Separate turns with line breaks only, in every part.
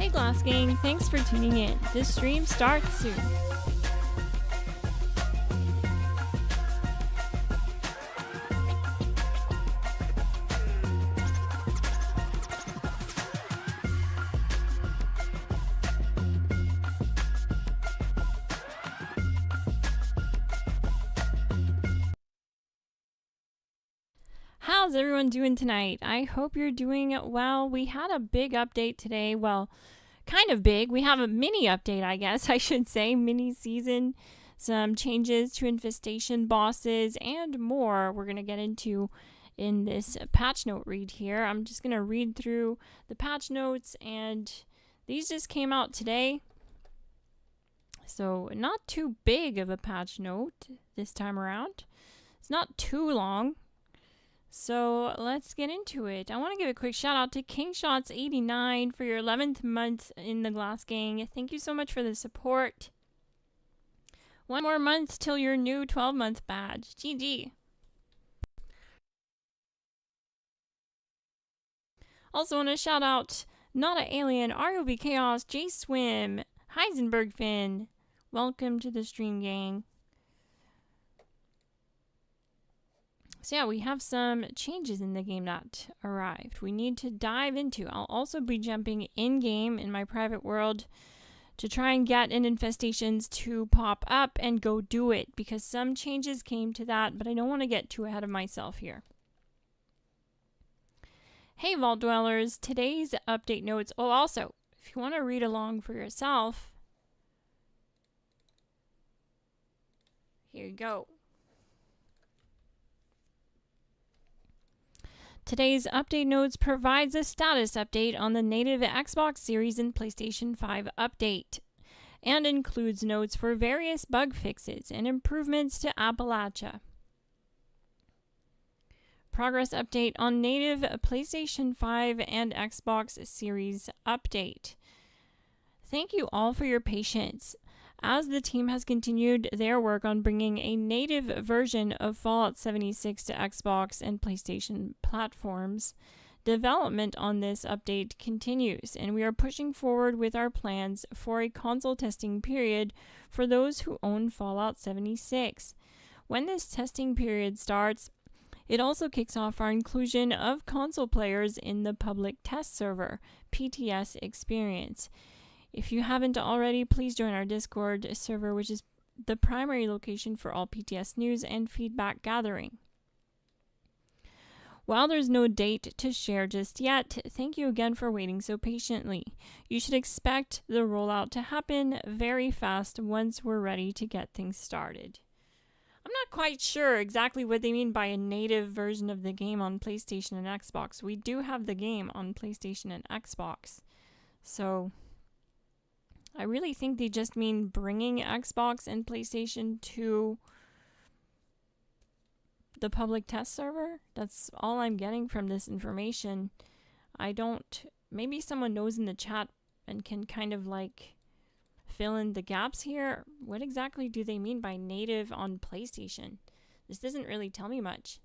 Hey Glass Gang, thanks for tuning in. This stream starts soon. How's everyone doing tonight? I hope you're doing well. We had a big update today. Well, kind of big. We have a mini update, I guess I should say, mini season. Some changes to infestation bosses and more we're going to get into in this patch note read here. I'm just going to read through the patch notes, and these just came out today. So not too big of a patch note this time around. It's not too long. So let's get into it. I want to give a quick shout out to KingShots89 for your 11th month in the Glass Gang. Thank you so much for the support. One more month till your new 12-month badge. GG. Also want to shout out Nada Alien, ROV Chaos, J Swim, Heisenberg Finn. Welcome to the stream, gang. So yeah, we have some changes in the game that arrived. We need to dive into. I'll also be jumping in-game in my private world to try and get an infestations to pop up and go do it, because some changes came to that, but I don't want to get too ahead of myself here. Hey Vault Dwellers, today's update notes. Oh, also, if you want to read along for yourself, here you go. Today's update notes provides a status update on the native Xbox Series and PlayStation 5 update, and includes notes for various bug fixes and improvements to Appalachia. Progress update on native PlayStation 5 and Xbox Series update. Thank you all for your patience, as the team has continued their work on bringing a native version of Fallout 76 to Xbox and PlayStation platforms. Development on this update continues, and we are pushing forward with our plans for a console testing period for those who own Fallout 76. When this testing period starts, it also kicks off our inclusion of console players in the public test server, PTS experience. If you haven't already, please join our Discord server, which is the primary location for all PTS news and feedback gathering. While there's no date to share just yet, thank you again for waiting so patiently. You should expect the rollout to happen very fast once we're ready to get things started. I'm not quite sure exactly what they mean by a native version of the game on PlayStation and Xbox. We do have the game on PlayStation and Xbox, so I really think they just mean bringing Xbox and PlayStation to the public test server. That's all I'm getting from this information. Maybe someone knows in the chat and can kind of like fill in the gaps here. What exactly do they mean by native on PlayStation? This doesn't really tell me much.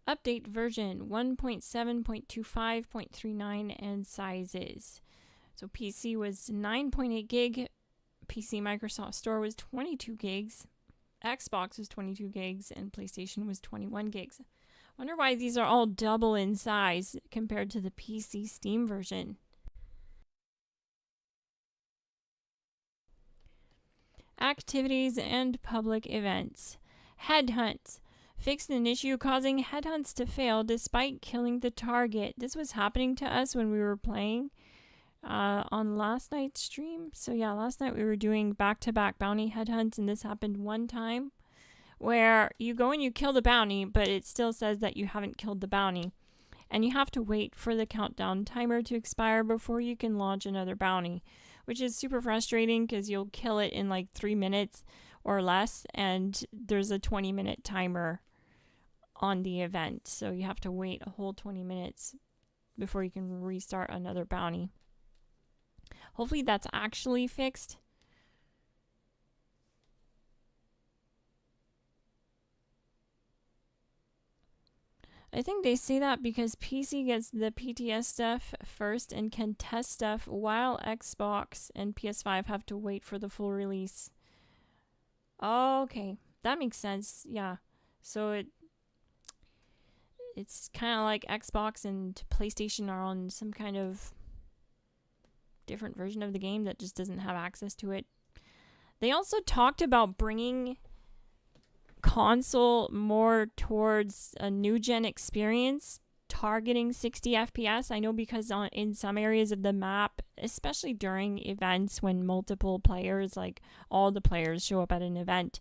Update version 1.7.25.39 and sizes. So PC was 9.8 gig, PC Microsoft Store was 22 gigs, Xbox was 22 gigs, and PlayStation was 21 gigs. Wonder why these are all double in size compared to the PC Steam version. Activities and public events. Headhunts. Fixed an issue causing headhunts to fail despite killing the target. This was happening to us when we were playing on last night's stream. So yeah, last night we were doing back-to-back bounty headhunts, and this happened one time where you go and you kill the bounty, but it still says that you haven't killed the bounty. And you have to wait for the countdown timer to expire before you can launch another bounty, which is super frustrating because you'll kill it in like 3 minutes or less, and there's a 20-minute timer on the event. So you have to wait a whole 20 minutes before you can restart another bounty. Hopefully that's actually fixed. I think they say that because PC gets the PTS stuff first and can test stuff, while Xbox and PS5 have to wait for the full release. Okay, that makes sense. Yeah. So it's kind of like Xbox and PlayStation are on some kind of different version of the game that just doesn't have access to it. They also talked about bringing console more towards a new gen experience, targeting 60 FPS. I know because in some areas of the map, especially during events when multiple players, like all the players show up at an event,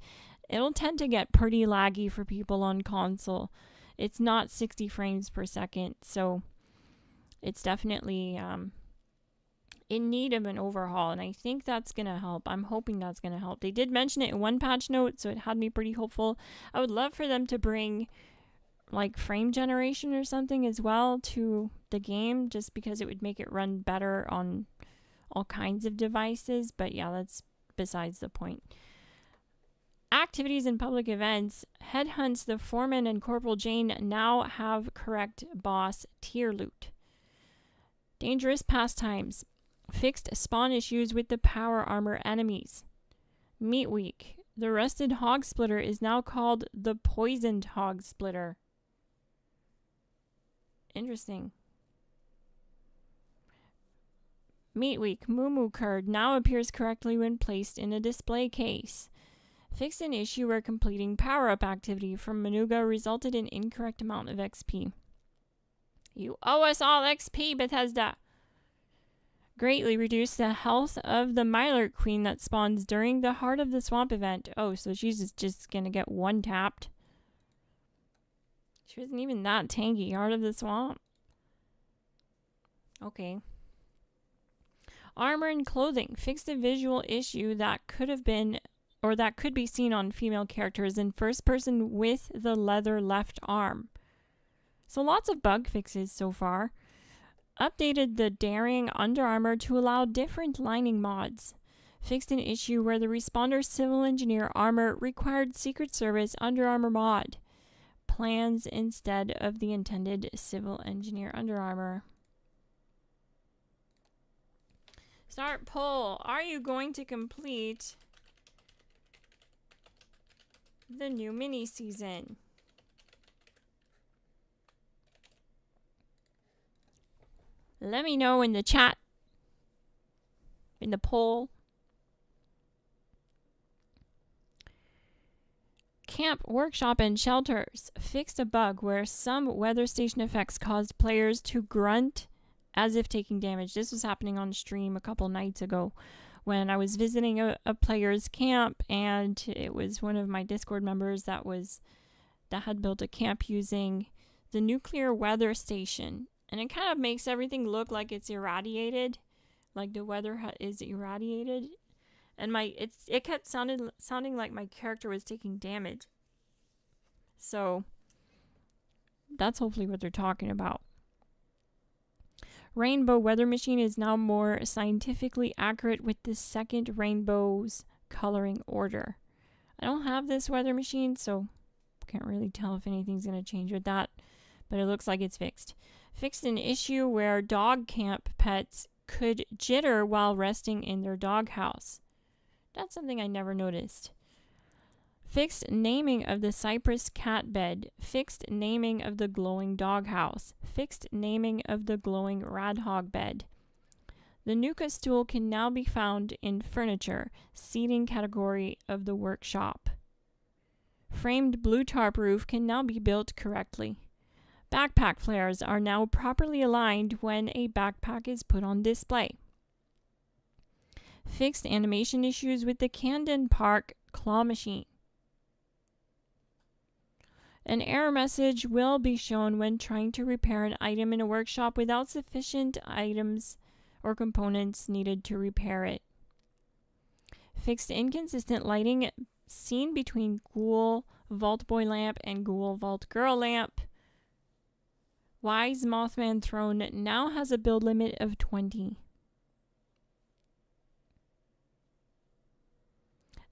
it'll tend to get pretty laggy for people on console. It's not 60 frames per second, so it's definitely in need of an overhaul, and I think that's going to help. I'm hoping that's going to help. They did mention it in one patch note, so it had me pretty hopeful. I would love for them to bring like frame generation or something as well to the game, just because it would make it run better on all kinds of devices, but yeah, that's besides the point. Activities and public events. Headhunts, the Foreman and Corporal Jane now have correct boss tier loot. Dangerous pastimes. Fixed spawn issues with the power armor enemies. Meat Week. The rusted hog splitter is now called the poisoned hog splitter. Interesting. Meat Week. Moo curd now appears correctly when placed in a display case. Fixed an issue where completing power-up activity from Manuga resulted in incorrect amount of XP. You owe us all XP, Bethesda! Greatly reduced the health of the Mylar Queen that spawns during the Heart of the Swamp event. Oh, so she's just gonna get one tapped. She wasn't even that tanky. Heart of the Swamp. Okay. Armor and clothing. Fixed a visual issue that could have been, or that could be seen on female characters in first person with the leather left arm. So lots of bug fixes so far. Updated the Daring Under Armor to allow different lining mods. Fixed an issue where the Responder Civil Engineer armor required Secret Service Under Armor mod. Plans instead of the intended Civil Engineer Under Armor. Start poll. Are you going to complete the new mini season? Let me know in the chat, in the poll. Camp, workshop, and shelters fixed a bug where some weather station effects caused players to grunt as if taking damage. This was happening on stream a couple nights ago when I was visiting a player's camp, and it was one of my Discord members that had built a camp using the nuclear weather station. And it kind of makes everything look like it's irradiated, like the weather is irradiated. And it kept sounding like my character was taking damage. So that's hopefully what they're talking about. Rainbow weather machine is now more scientifically accurate with the second rainbow's coloring order. I don't have this weather machine, so can't really tell if anything's going to change with that. But it looks like it's fixed. Fixed an issue where dog camp pets could jitter while resting in their doghouse. That's something I never noticed. Fixed naming of the cypress cat bed. Fixed naming of the glowing doghouse. Fixed naming of the glowing radhog bed. The Nuka stool can now be found in furniture, seating category of the workshop. Framed blue tarp roof can now be built correctly. Backpack flares are now properly aligned when a backpack is put on display. Fixed animation issues with the Camden Park claw machine. An error message will be shown when trying to repair an item in a workshop without sufficient items or components needed to repair it. Fixed inconsistent lighting seen between Ghoul Vault Boy lamp and Ghoul Vault Girl lamp. Wise Mothman Throne now has a build limit of 20.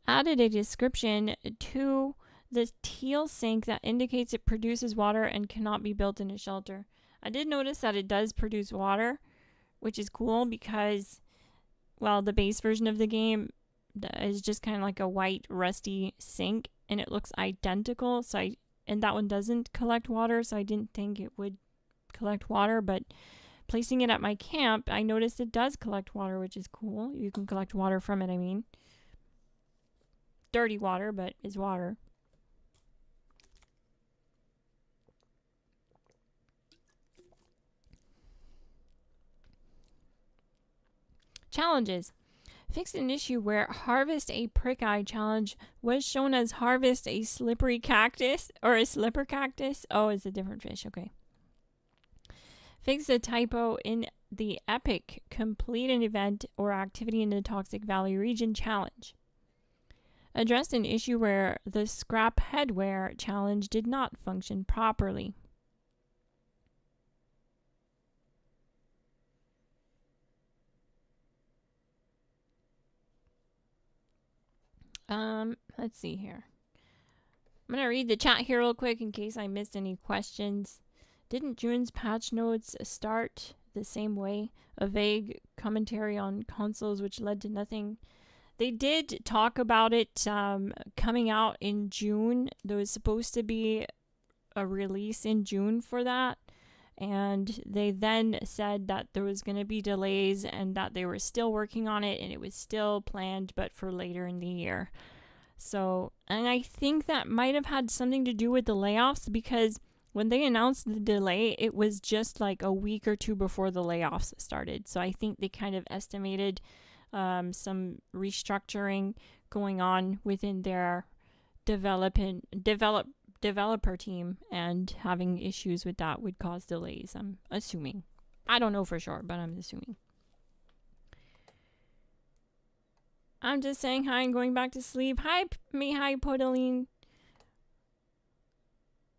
Added a description to the teal sink that indicates it produces water and cannot be built in a shelter. I did notice that it does produce water, which is cool because, well, the base version of the game is just kind of like a white rusty sink, and it looks identical. And that one doesn't collect water, so I didn't think it would collect water, but placing it at my camp, I noticed it does collect water, which is cool. You can collect water from it, I mean. Dirty water, but is water. Challenges. Fixed an issue where harvest a prick eye challenge was shown as harvest a slippery cactus or a slipper cactus. Oh, it's a different fish. Okay. Fix a typo in the epic complete an event or activity in the Toxic Valley region challenge. Addressed an issue where the scrap headwear challenge did not function properly. Let's see here. I'm going to read the chat here real quick in case I missed any questions. Didn't June's patch notes start the same way? A vague commentary on consoles which led to nothing. They did talk about it coming out in June. There was supposed to be a release in June for that. And they then said that there was going to be delays and that they were still working on it and it was still planned, but for later in the year. So, and I think that might have had something to do with the layoffs, because when they announced the delay, it was just like a week or two before the layoffs started. So I think they kind of estimated some restructuring going on within their developer team, and having issues with that would cause delays, I'm assuming. I don't know for sure, but I'm assuming. I'm just saying hi and going back to sleep. Hi, Podaline.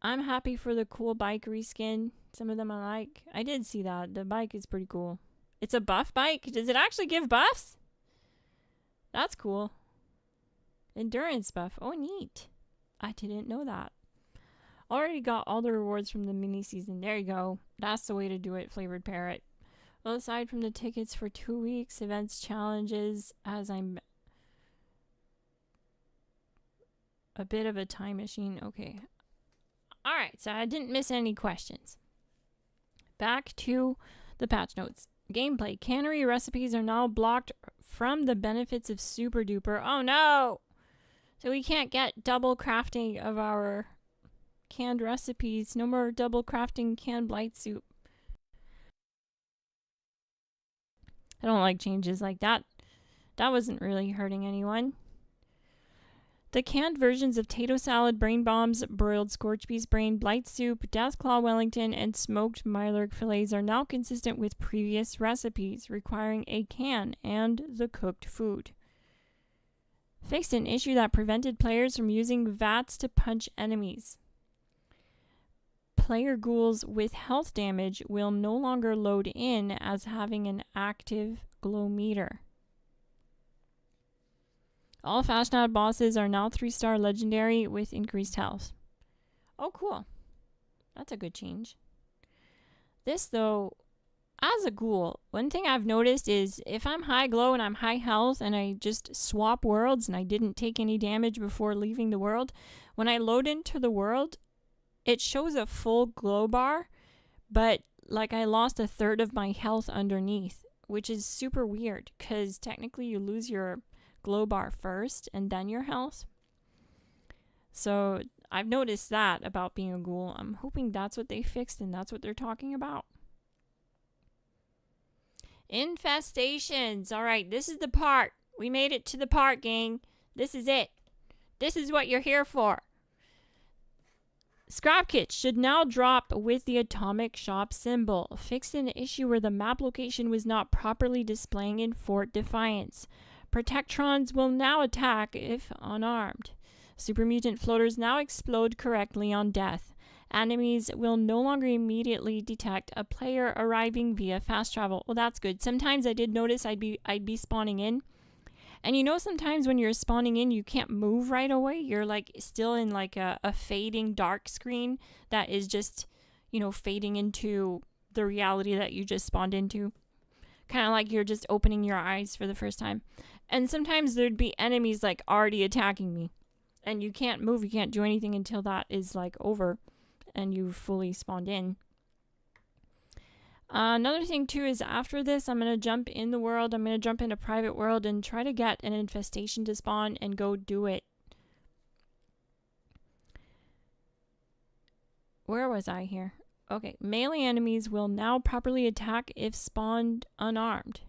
I'm happy for the cool bike reskin. Some of them I like. I did see that. The bike is pretty cool. It's a buff bike. Does it actually give buffs? That's cool. Endurance buff. Oh, neat. I didn't know that. Already got all the rewards from the mini season. There you go. That's the way to do it, Flavored Parrot. Well, aside from the tickets for 2 weeks, events, challenges, as I'm a bit of a time machine. Okay. Alright, so I didn't miss any questions. Back to the patch notes. Gameplay. Cannery recipes are now blocked from the benefits of Super Duper. Oh no! So we can't get double crafting of our canned recipes. No more double crafting canned blight soup. I don't like changes like that. That wasn't really hurting anyone. The canned versions of Tato Salad, Brain Bombs, Broiled Scorched Beast Brain, Blight Soup, Deathclaw Wellington, and Smoked Mylark Fillets are now consistent with previous recipes, requiring a can and the cooked food. Fixed an issue that prevented players from using VATS to punch enemies. Player ghouls with health damage will no longer load in as having an active glow meter. All Fashnad bosses are now 3-star legendary with increased health. Oh, cool. That's a good change. This, though, as a ghoul, one thing I've noticed is if I'm high glow and I'm high health and I just swap worlds and I didn't take any damage before leaving the world, when I load into the world, it shows a full glow bar, but like I lost a third of my health underneath, which is super weird because technically you lose your glow bar first and then your health. So I've noticed that about being a ghoul. I'm hoping that's what they fixed and that's what they're talking about. Infestations. All right, this is the part. We made it to the part, gang. This is it. This is what you're here for. Scrap kits should now drop with the atomic shop symbol. Fixed an issue where the map location was not properly displaying in Fort Defiance. Protectrons will now attack if unarmed. Super mutant floaters now explode correctly on death. Enemies will no longer immediately detect a player arriving via fast travel. Well, that's good. Sometimes I did notice I'd be spawning in, And you know, sometimes when you're spawning in, you can't move right away. You're like still in like a fading dark screen that is just, you know, fading into the reality that you just spawned into. Kind of like you're just opening your eyes for the first time. And sometimes there'd be enemies like already attacking me. And you can't move, you can't do anything until that is like over and you've fully spawned in. Another thing too is after this, I'm going to jump in the world. I'm going to jump into private world and try to get an infestation to spawn and go do it. Where was I here? Okay, melee enemies will now properly attack if spawned unarmed.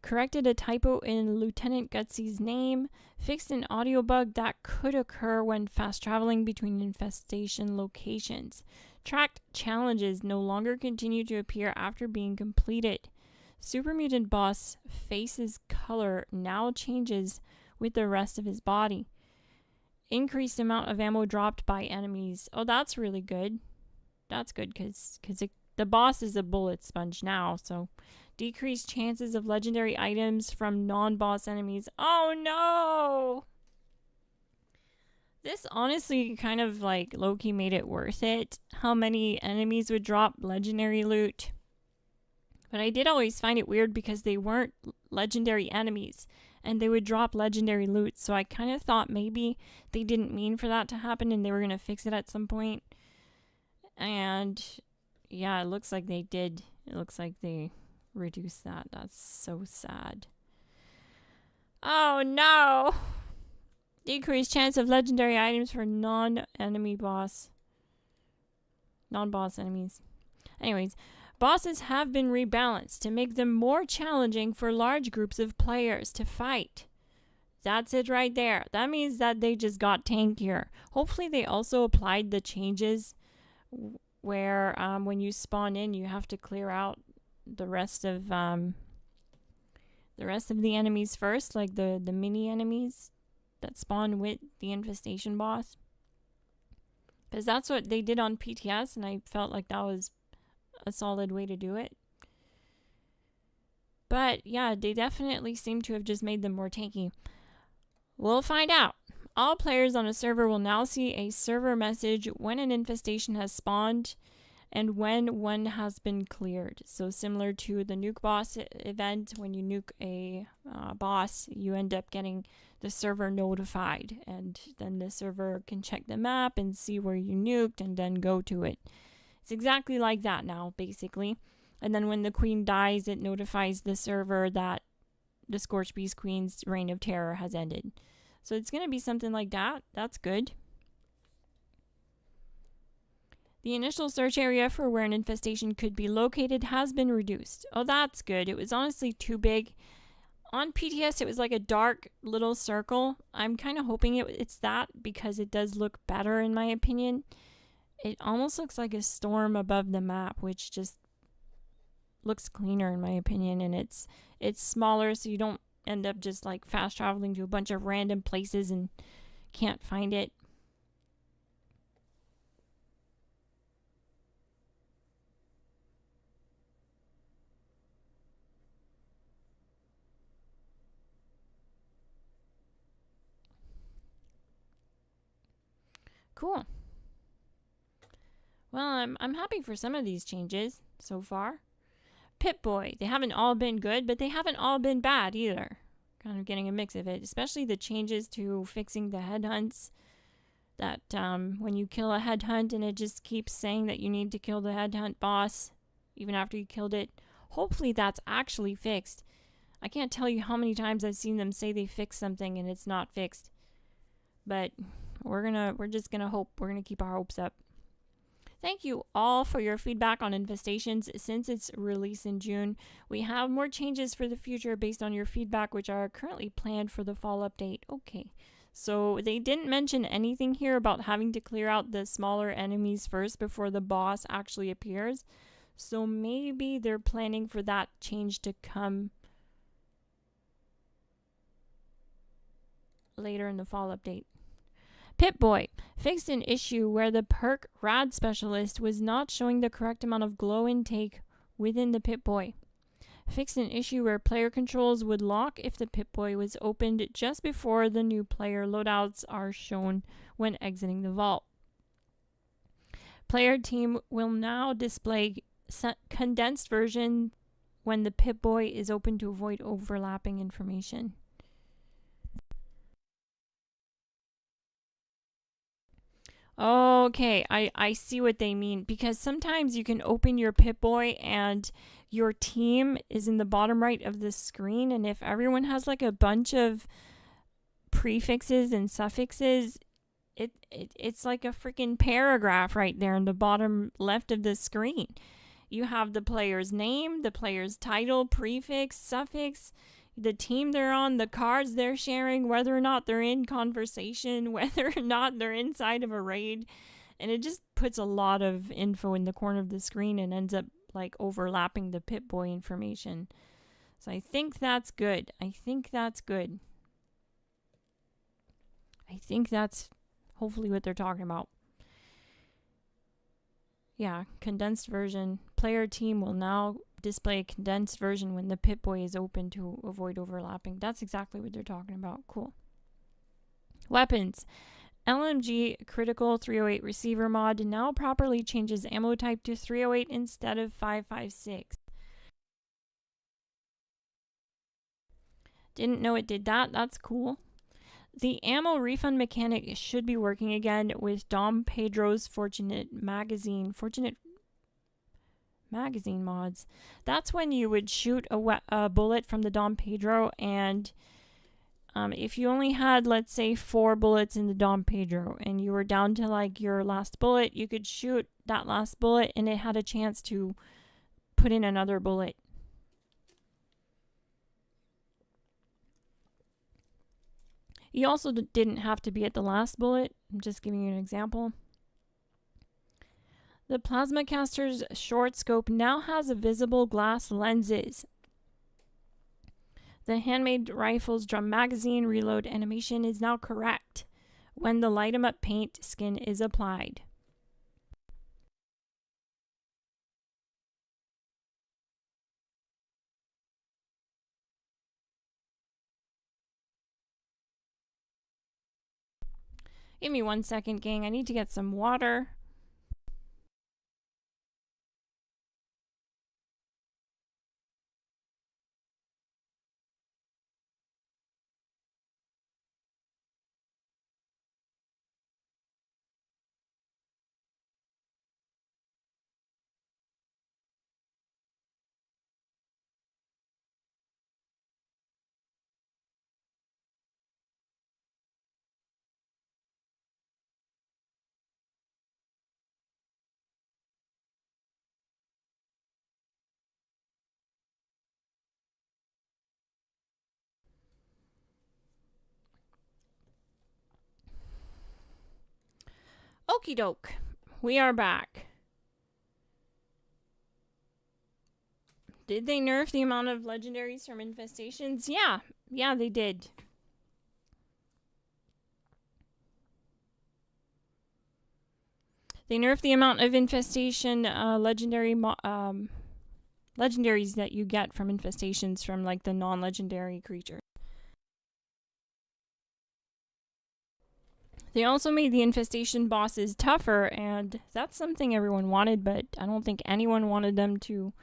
Corrected a typo in Lieutenant Gutsy's name. Fixed an audio bug that could occur when fast traveling between infestation locations. Tracked challenges no longer continue to appear after being completed. Super Mutant Boss face's color now changes with the rest of his body. Increased amount of ammo dropped by enemies. Oh, that's really good. That's good because the boss is a bullet sponge now, so... Decreased chances of legendary items from non-boss enemies. Oh no! This honestly kind of like low-key made it worth it. How many enemies would drop legendary loot. But I did always find it weird because they weren't legendary enemies. And they would drop legendary loot. So I kind of thought maybe they didn't mean for that to happen and they were going to fix it at some point. And yeah, it looks like they did. It looks like they... reduce that. That's so sad. Oh no! Decreased chance of legendary items for non-boss enemies. Anyways, bosses have been rebalanced to make them more challenging for large groups of players to fight. That's it right there. That means that they just got tankier. Hopefully they also applied the changes where when you spawn in, you have to clear out the rest of the enemies first, like the mini enemies that spawn with the infestation boss, because that's what they did on PTS, and I felt like that was a solid way to do it. But yeah, they definitely seem to have just made them more tanky. We'll find out. All players on a server will now see a server message when an infestation has spawned and when one has been cleared. So similar to the nuke boss event, when you nuke a boss, you end up getting the server notified. And then the server can check the map and see where you nuked and then go to it. It's exactly like that now, basically. And then when the queen dies, it notifies the server that the Scorched Beast Queen's reign of terror has ended. So it's going to be something like that. That's good. The initial search area for where an infestation could be located has been reduced. Oh, that's good. It was honestly too big. On PTS, it was like a dark little circle. I'm kind of hoping it's that because it does look better in my opinion. It almost looks like a storm above the map, which just looks cleaner in my opinion. And it's smaller, so you don't end up just like fast traveling to a bunch of random places and can't find it. Cool. Well, I'm happy for some of these changes so far. Pip-Boy, they haven't all been good, but they haven't all been bad either. Kind of getting a mix of it, especially the changes to fixing the headhunts. That when you kill a headhunt and it just keeps saying that you need to kill the headhunt boss even after you killed it. Hopefully that's actually fixed. I can't tell you how many times I've seen them say they fixed something and it's not fixed. But we're just gonna hope. We're gonna keep our hopes up. Thank you all for your feedback on Infestations since its release in June. We have more changes for the future based on your feedback, which are currently planned for the fall update. Okay, so they didn't mention anything here about having to clear out the smaller enemies first before the boss actually appears. So maybe they're planning for that change to come later in the fall update. Pip-Boy fixed an issue where the perk Rad Specialist was not showing the correct amount of glow intake within the Pip-Boy. Fixed an issue where player controls would lock if the Pip-Boy was opened just before the new player loadouts are shown when exiting the vault. Player team will now display condensed version when the Pip-Boy is open to avoid overlapping information. Okay, I see what they mean, because sometimes you can open your Pip-Boy and your team is in the bottom right of the screen, and if everyone has like a bunch of prefixes and suffixes, it's like a freaking paragraph right there in the bottom left of the screen. You have the player's name, the player's title, prefix, suffix, the team they're on, the cards they're sharing, whether or not they're in conversation, whether or not they're inside of a raid. And it just puts a lot of info in the corner of the screen and ends up like overlapping the Pip-Boy information. So I think that's good. I think that's hopefully what they're talking about. Yeah, condensed version. Player team will now display a condensed version when the Pip-Boy is open to avoid overlapping. That's exactly what they're talking about. Cool. Weapons. LMG Critical 308 Receiver mod now properly changes ammo type to 308 instead of 5.56. Didn't know it did that. That's cool. The ammo refund mechanic should be working again with Dom Pedro's Fortunate Magazine mods. That's when you would shoot a bullet from the Dom Pedro, and if you only had, let's say, 4 bullets in the Dom Pedro and you were down to like your last bullet, you could shoot that last bullet and it had a chance to put in another bullet. You also didn't have to be at the last bullet. I'm just giving you an example. The Plasma Caster's short scope now has visible glass lenses. The handmade rifle's drum magazine reload animation is now correct when the light 'em up paint skin is applied. Give me 1 second, gang. I need to get some water. Okie doke. We are back. Did they nerf the amount of legendaries from infestations? Yeah, they did. They nerfed the amount of infestation legendaries that you get from infestations from like the non-legendary creatures. They also made the infestation bosses tougher, and that's something everyone wanted, but I don't think anyone wanted them to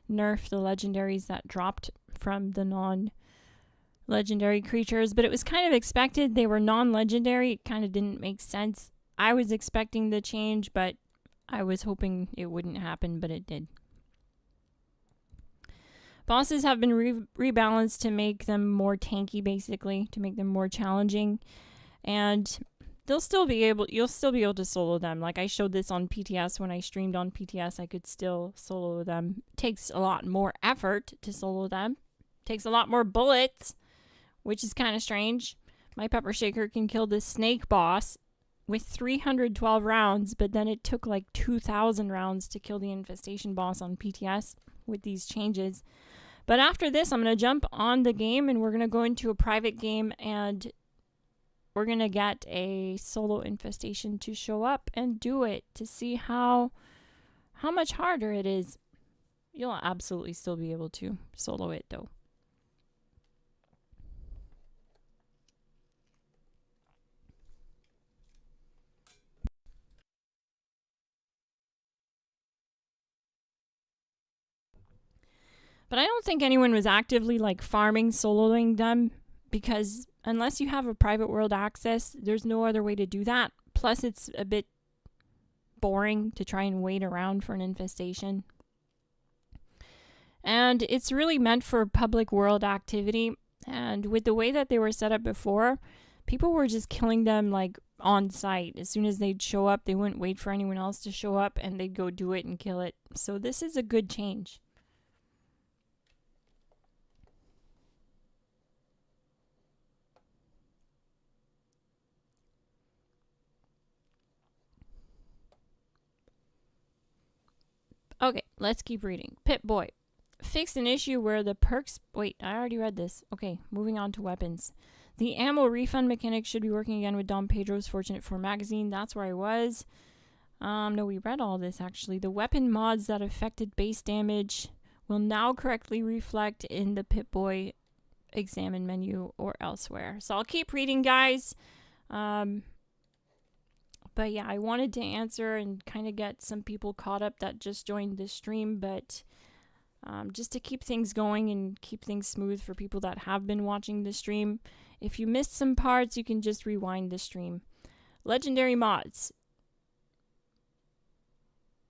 nerf the legendaries that dropped from the non-legendary creatures, but it was kind of expected. They were non-legendary. It kind of didn't make sense. I was expecting the change, but I was hoping it wouldn't happen, but it did. Bosses have been rebalanced to make them more tanky, basically, to make them more challenging, and you'll still be able to solo them. Like I showed this on PTS when I streamed on PTS, I could still solo them. It takes a lot more effort to solo them. It takes a lot more bullets, which is kind of strange. My pepper shaker can kill this snake boss with 312 rounds, but then it took like 2,000 rounds to kill the infestation boss on PTS with these changes. But after this, I'm going to jump on the game and we're going to go into a private game and we're going to get a solo infestation to show up and do it to see how much harder it is. You'll absolutely still be able to solo it though. But I don't think anyone was actively like farming soloing them, because unless you have a private world access, there's no other way to do that. Plus, it's a bit boring to try and wait around for an infestation. And it's really meant for public world activity. And with the way that they were set up before, people were just killing them like on site. As soon as they'd show up, they wouldn't wait for anyone else to show up and they'd go do it and kill it. So this is a good change. Okay, let's keep reading. Pip-Boy fixed an issue where the perks... Wait, I already read this. Okay, moving on to weapons. The ammo refund mechanic should be working again with Dom Pedro's Fortunate 4 magazine. That's where I was. No, we read all this, actually. The weapon mods that affected base damage will now correctly reflect in the Pip-Boy examine menu or elsewhere. So I'll keep reading, guys. But yeah, I wanted to answer and kind of get some people caught up that just joined the stream, but just to keep things going and keep things smooth for people that have been watching the stream. If you missed some parts, you can just rewind the stream. Legendary mods.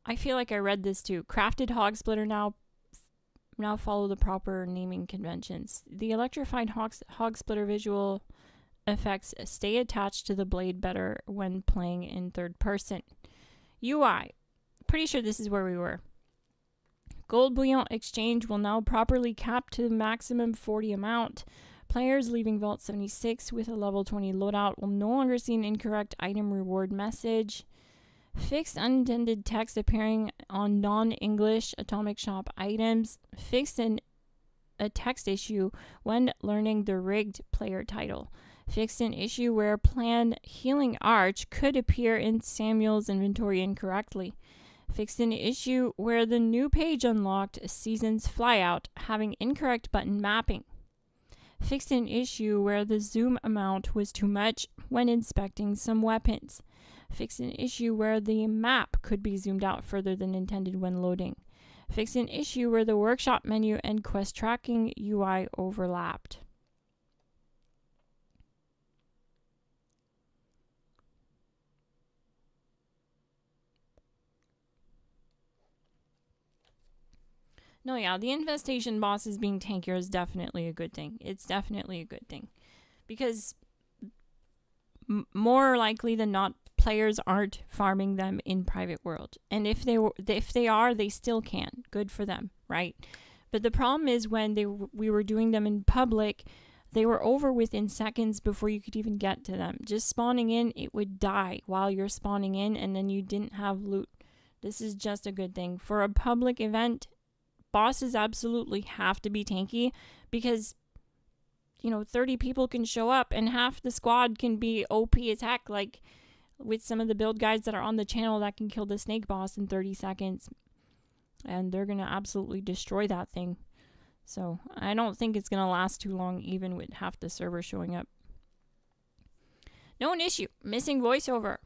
I feel like I read this too. Crafted Hog Splitter now follow the proper naming conventions. The electrified hog splitter visual effects stay attached to the blade better when playing in third person. UI. Pretty sure this is where we were. Gold bullion exchange will now properly cap to the maximum 40 amount. Players leaving Vault 76 with a level 20 loadout will no longer see an incorrect item reward message. Fixed unintended text appearing on non-English Atomic Shop items. Fixed a text issue when learning the rigged player title. Fixed an issue where Plan Healing Arch could appear in Samuel's inventory incorrectly. Fixed an issue where the new page unlocked Season's Flyout having incorrect button mapping. Fixed an issue where the zoom amount was too much when inspecting some weapons. Fixed an issue where the map could be zoomed out further than intended when loading. Fixed an issue where the workshop menu and quest tracking UI overlapped. No, yeah, the infestation bosses being tankier is definitely a good thing. It's definitely a good thing. Because more likely than not, players aren't farming them in private world. And if they are, they still can. Good for them, right? But the problem is when we were doing them in public, they were over within seconds before you could even get to them. Just spawning in, it would die while you're spawning in, and then you didn't have loot. This is just a good thing. For a public event, bosses absolutely have to be tanky because, 30 people can show up and half the squad can be OP as heck, like with some of the build guides that are on the channel that can kill the snake boss in 30 seconds. And they're going to absolutely destroy that thing. So I don't think it's going to last too long, even with half the server showing up. Known issue. Missing voiceover.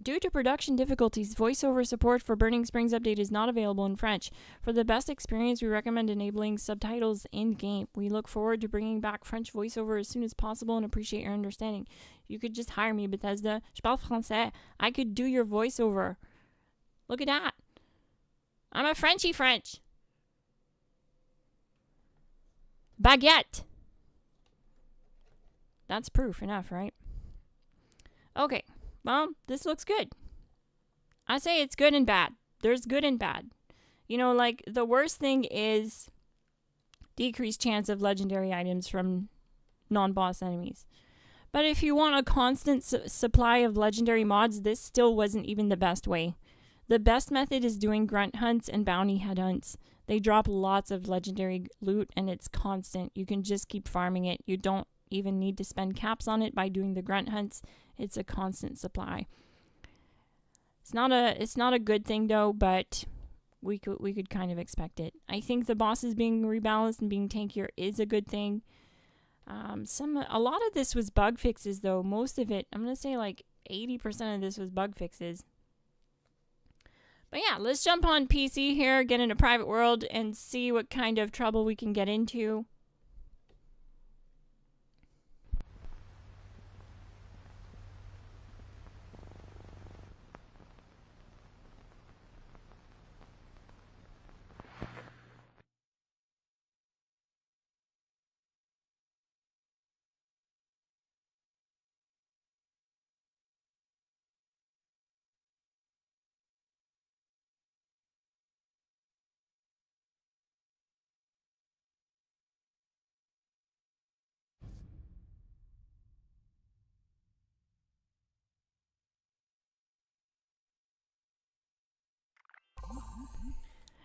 Due to production difficulties, voiceover support for Burning Springs update is not available in French. For the best experience, we recommend enabling subtitles in-game. We look forward to bringing back French voiceover as soon as possible and appreciate your understanding. You could just hire me, Bethesda. Je parle français. I could do your voiceover. Look at that. I'm a Frenchy French. Baguette. That's proof enough, right? Okay. Well, this looks good. I say it's good and bad. There's good and bad. The worst thing is decreased chance of legendary items from non-boss enemies. But if you want a constant supply of legendary mods, this still wasn't even the best way. The best method is doing grunt hunts and bounty head hunts. They drop lots of legendary loot and it's constant. You can just keep farming it. You don't even need to spend caps on it by doing the grunt hunts. It's a constant supply. It's not a good thing though, but we could kind of expect it. I think the bosses being rebalanced and being tankier is a good thing. A lot of this was bug fixes, though. Most of it, I'm gonna say like 80% of this was bug fixes. But yeah, let's jump on PC here, get into private world, and see what kind of trouble we can get into.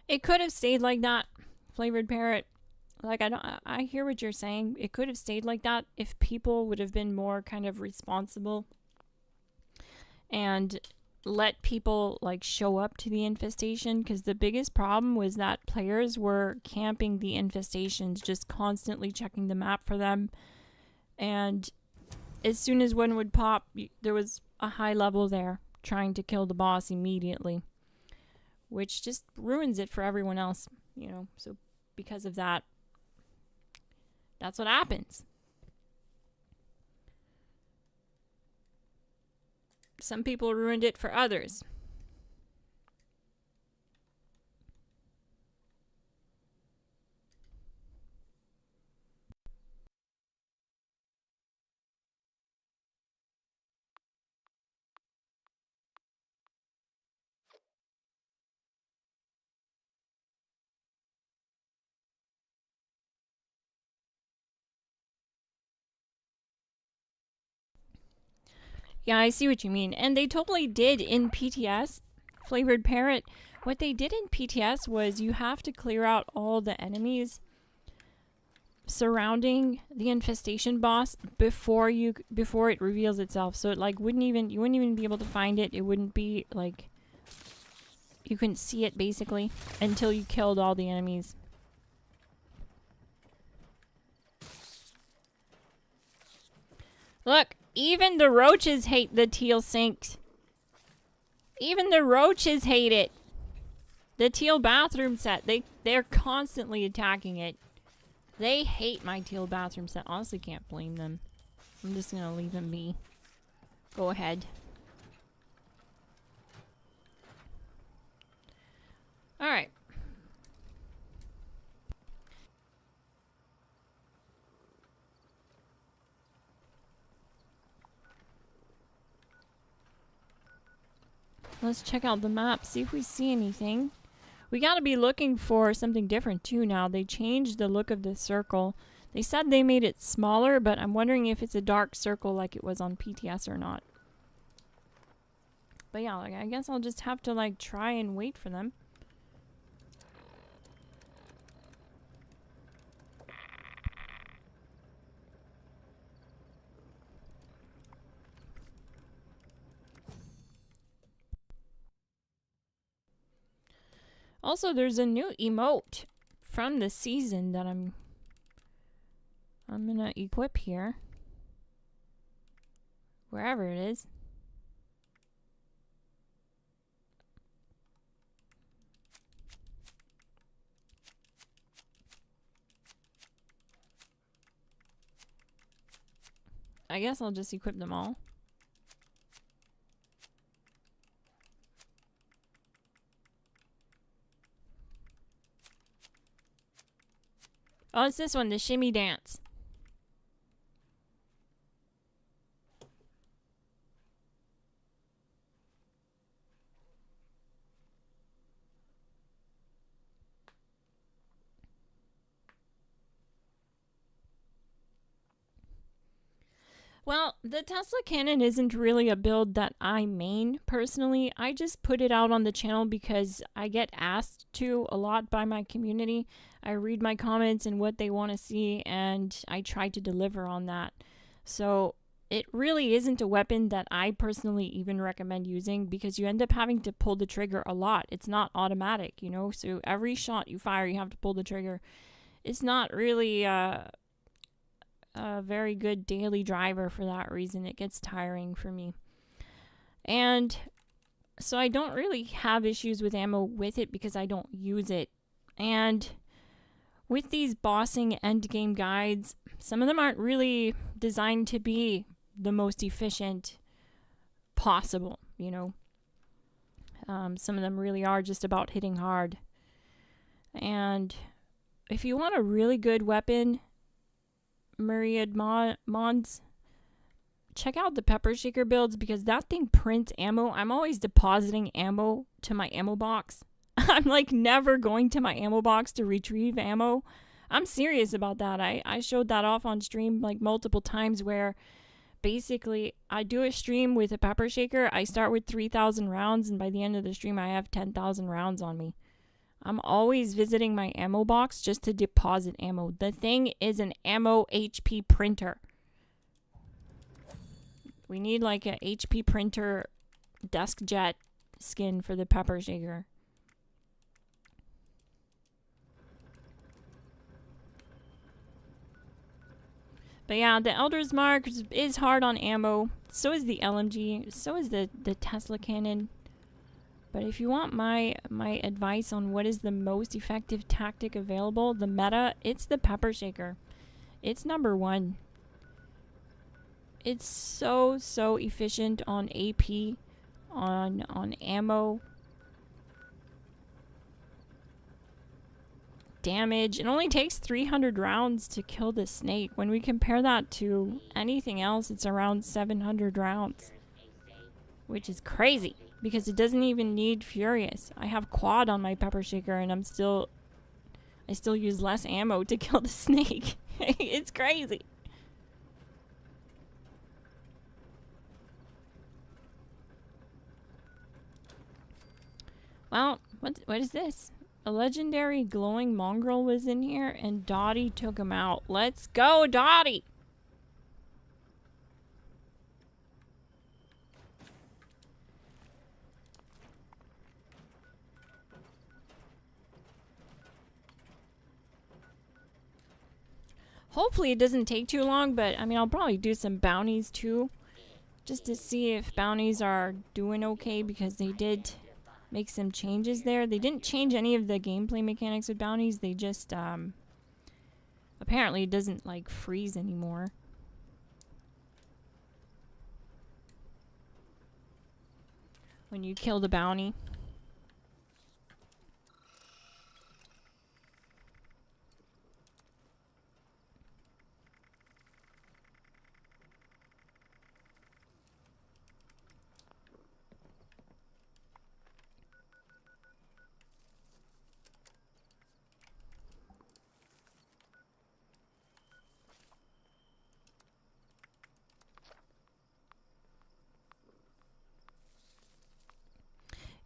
It could have stayed like that, Flavored Parrot. Like, I hear what you're saying. It could have stayed like that if people would have been more kind of responsible and let people like show up to the infestation, because the biggest problem was that players were camping the infestations, just constantly checking the map for them, and as soon as one would pop, there was a high level there trying to kill the boss immediately, which just ruins it for everyone else, you know. So because of that, that's what happens. Some people ruined it for others. Yeah, I see what you mean. And they totally did in PTS, Flavored Parrot. What they did in PTS was you have to clear out all the enemies surrounding the infestation boss before it reveals itself. So it like you wouldn't even be able to find it. It wouldn't be like, you couldn't see it basically until you killed all the enemies. Look, even the roaches hate the teal sinks. Even the roaches hate it. The teal bathroom set, they're constantly attacking it. They hate my teal bathroom set. Honestly, can't blame them. I'm just gonna leave them be. Go ahead. Alright. Let's check out the map, see if we see anything. We gotta be looking for something different too now. They changed the look of the circle. They said they made it smaller, but I'm wondering if it's a dark circle like it was on PTS or not. But yeah, like, I guess I'll just have to like try and wait for them. Also, there's a new emote from the season that I'm gonna equip here. Wherever it is. I guess I'll just equip them all. Oh, it's this one, the shimmy dance. Well, the Tesla cannon isn't really a build that I main personally. I just put it out on the channel because I get asked to a lot by my community. I read my comments and what they want to see, and I try to deliver on that. So it really isn't a weapon that I personally even recommend using because you end up having to pull the trigger a lot. It's not automatic, you know, so every shot you fire, you have to pull the trigger. It's not really a very good daily driver for that reason. It gets tiring for me. And so I don't really have issues with ammo with it because I don't use it. And with these bossing endgame guides, some of them aren't really designed to be the most efficient possible, you know. Some of them really are just about hitting hard. And if you want a really good weapon, Myriad Mons, check out the Pepper Shaker builds because that thing prints ammo. I'm always depositing ammo to my ammo box. I'm like never going to my ammo box to retrieve ammo. I'm serious about that. I showed that off on stream like multiple times where basically I do a stream with a Pepper Shaker. I start with 3,000 rounds and by the end of the stream I have 10,000 rounds on me. I'm always visiting my ammo box just to deposit ammo. The thing is an ammo HP printer. We need like a HP printer desk jet skin for the Pepper Shaker. But yeah, the Elder's Mark is hard on ammo. So is the LMG. So is the Tesla cannon. But if you want my advice on what is the most effective tactic available, the meta, it's the Pepper Shaker. It's number one. It's so efficient on AP, on ammo, damage. It only takes 300 rounds to kill the snake. When we compare that to anything else, it's around 700 rounds, which is crazy because it doesn't even need Furious. I have quad on my Pepper Shaker and I still use less ammo to kill the snake. It's crazy. Well, what is this? A legendary glowing mongrel was in here and Dottie took him out. Let's go, Dottie! Hopefully it doesn't take too long, but I mean, I'll probably do some bounties too. Just to see if bounties are doing okay because they did make some changes there. They didn't change any of the gameplay mechanics with bounties. They just, apparently it doesn't, like, freeze anymore. When you kill the bounty.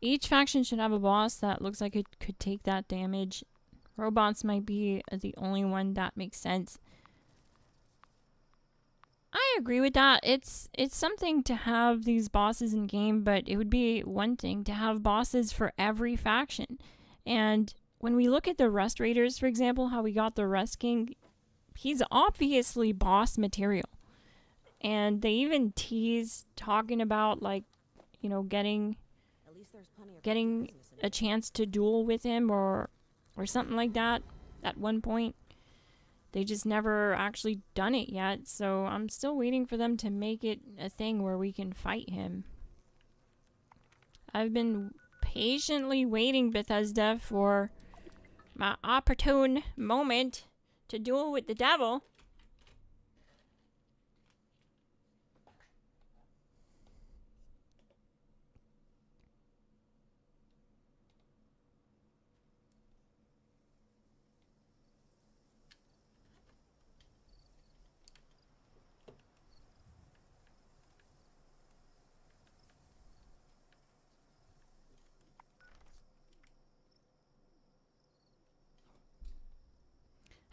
Each faction should have a boss that looks like it could take that damage. Robots might be the only one that makes sense. I agree with that. It's something to have these bosses in game, but it would be one thing to have bosses for every faction. And when we look at the Rust Raiders, for example, how we got the Rust King, he's obviously boss material. And they even tease talking about, like, you know, getting a chance to duel with him or something like that at one point. They just never actually done it yet, so I'm still waiting for them to make it a thing where we can fight him. I've been patiently waiting, Bethesda, for my opportune moment to duel with the devil.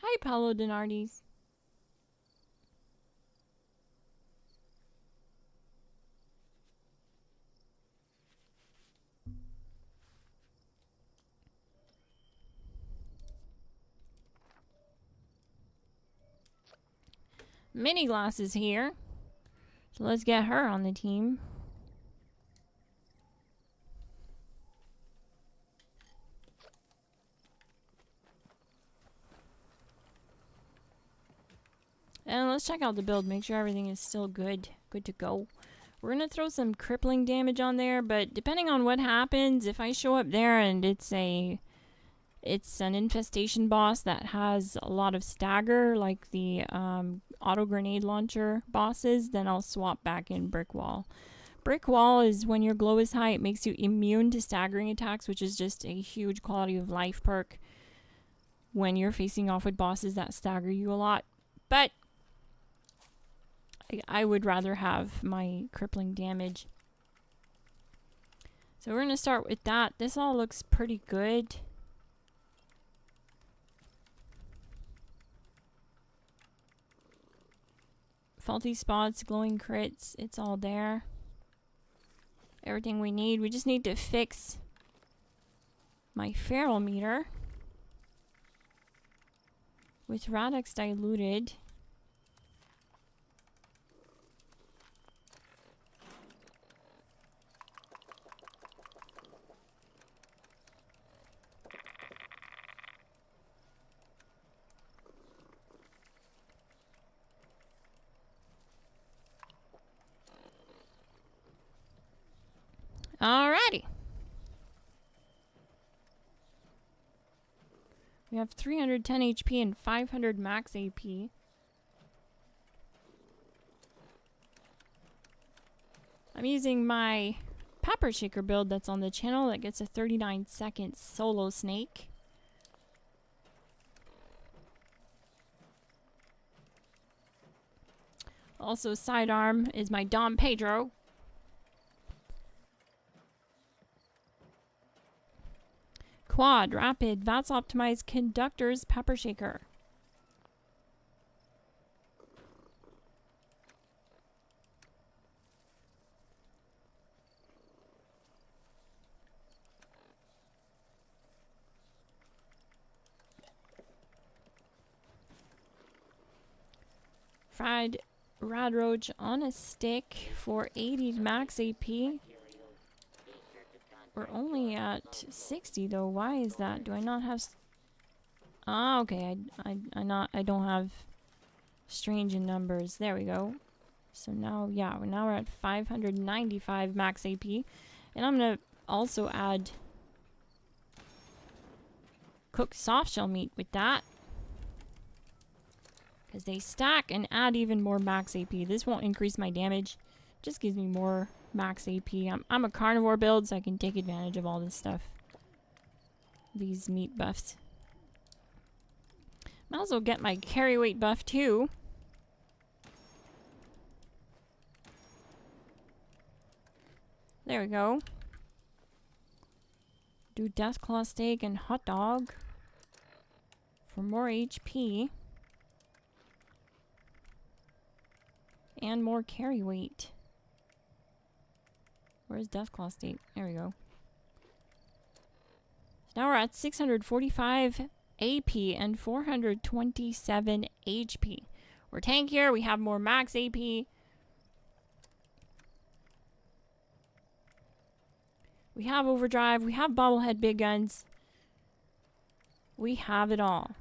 Hi, Paolo Donardis. Mini Glass is here. So let's get her on the team. And let's check out the build. Make sure everything is still good. Good to go. We're going to throw some crippling damage on there. But depending on what happens, if I show up there and it's an infestation boss that has a lot of stagger, like the auto grenade launcher bosses, then I'll swap back in Brick Wall. Brick Wall is when your glow is high, it makes you immune to staggering attacks, which is just a huge quality of life perk when you're facing off with bosses that stagger you a lot. But I would rather have my crippling damage. So we're going to start with that. This all looks pretty good. Faulty spots, glowing crits, it's all there. Everything we need. We just need to fix my feral meter with Radix diluted. Alrighty. We have 310 HP and 500 max AP. I'm using my Pepper Shaker build that's on the channel that gets a 39-second solo snake. Also, sidearm is my Dom Pedro. Quad, Rapid, VATS Optimized, Conductors, Pepper Shaker. Fried Radroach on a stick for 80 max AP. We're only at 60 though. Why is that? Do I not have? Okay. I don't have strange in numbers. There we go. So now, yeah, now we're at 595 max AP, and I'm gonna also add cooked soft shell meat with that, because they stack and add even more max AP. This won't increase my damage, just gives me more max AP. I'm a carnivore build, so I can take advantage of all this stuff. These meat buffs. Might as well get my carry weight buff too. There we go. Do Deathclaw steak and hot dog for more HP. And more carry weight. Where's Deathclaw steak? There we go. So now we're at 645 AP and 427 HP. We're tankier. We have more max AP. We have overdrive. We have bobblehead big guns. We have it all.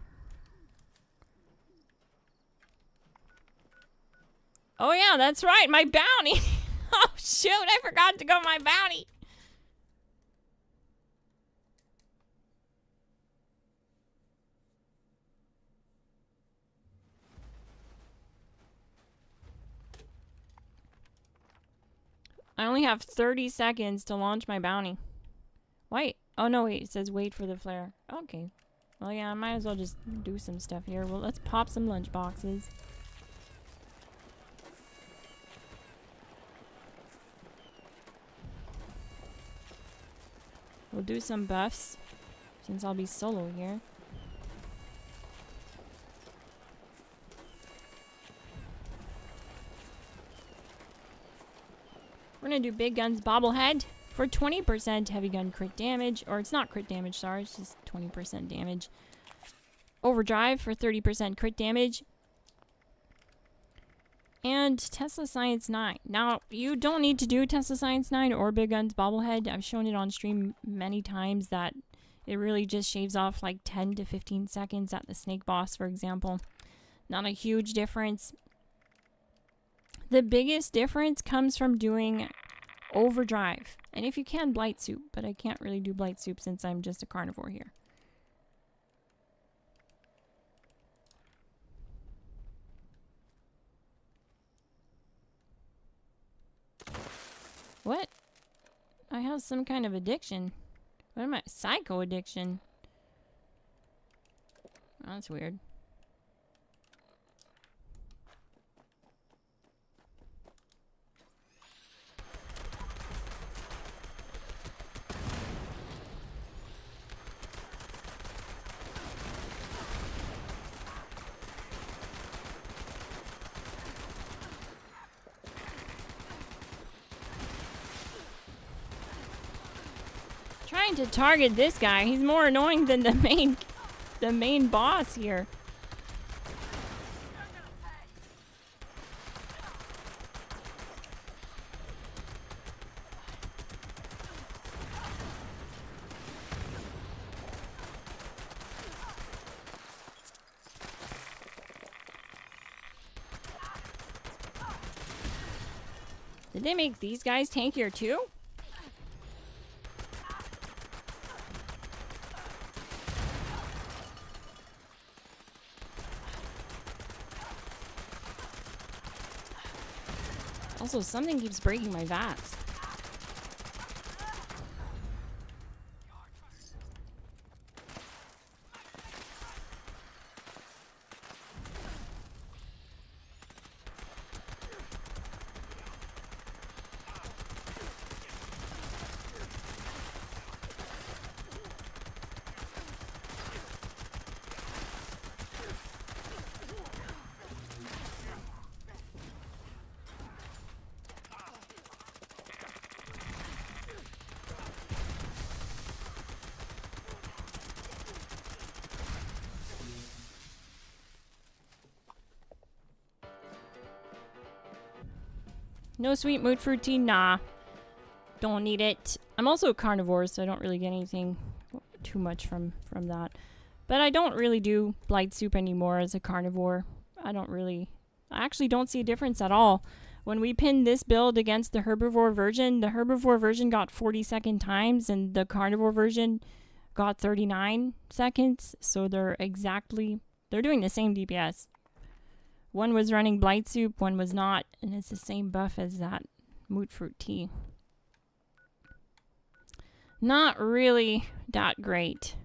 Oh yeah, that's right. My bounty. Oh shoot, I forgot to go my bounty. I only have 30 seconds to launch my bounty. Wait. Oh no, wait. It says wait for the flare. Okay. Well, yeah, I might as well just do some stuff here. Well, let's pop some lunch boxes. We'll do some buffs, since I'll be solo here. We're gonna do big guns bobblehead for 20% heavy gun crit damage. Or it's not crit damage, sorry, it's just 20% damage. Overdrive for 30% crit damage. and Tesla Science 9. Now, you don't need to do Tesla Science 9 or Big Guns Bobblehead. I've shown it on stream many times that it really just shaves off like 10 to 15 seconds at the snake boss, for example. Not a huge difference. The biggest difference comes from doing Overdrive. And if you can, Blight Soup. But I can't really do Blight Soup since I'm just a carnivore here. What? I have some kind of addiction. What am I? Psycho addiction. Oh, that's weird. Trying to target this guy. He's more annoying than the main boss here. Did they make these guys tankier too? Also, something keeps breaking my vats. No sweet mood fruit tea? Nah. Don't need it. I'm also a carnivore, so I don't really get anything too much from that. But I don't really do Blight Soup anymore as a carnivore. I actually don't see a difference at all. When we pinned this build against the herbivore version got 40-second times, and the carnivore version got 39 seconds. So they're doing the same DPS. One was running Blight Soup, one was not, and it's the same buff as that Moot Fruit Tea. Not really that great.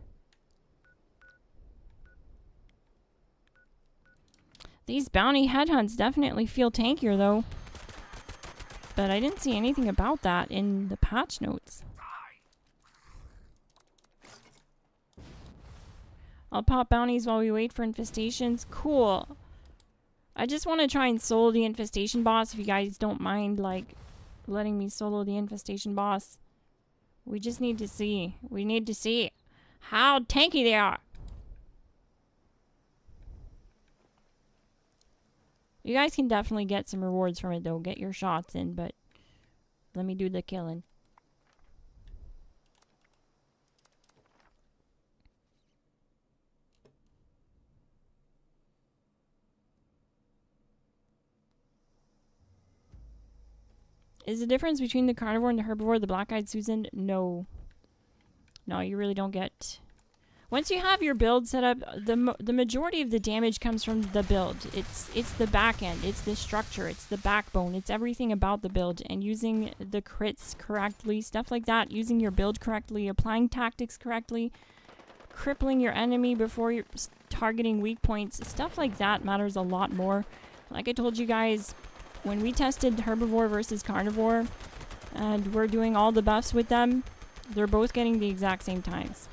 These bounty headhunts definitely feel tankier though. But I didn't see anything about that in the patch notes. I'll pop bounties while we wait for infestations. Cool. I just want to try and solo the infestation boss, if you guys don't mind, like, letting me solo the infestation boss. We just need to see. We need to see how tanky they are. You guys can definitely get some rewards from it, though. Get your shots in, but let me do the killing. Is the difference between the carnivore and the herbivore the black-eyed Susan? No. No, you really don't get... Once you have your build set up, the majority of the damage comes from the build. It's the back end, it's the structure, it's the backbone, it's everything about the build. And using the crits correctly, stuff like that, using your build correctly, applying tactics correctly, crippling your enemy before you're targeting weak points, stuff like that matters a lot more. Like I told you guys, when we tested herbivore versus carnivore, and we're doing all the buffs with them, they're both getting the exact same times.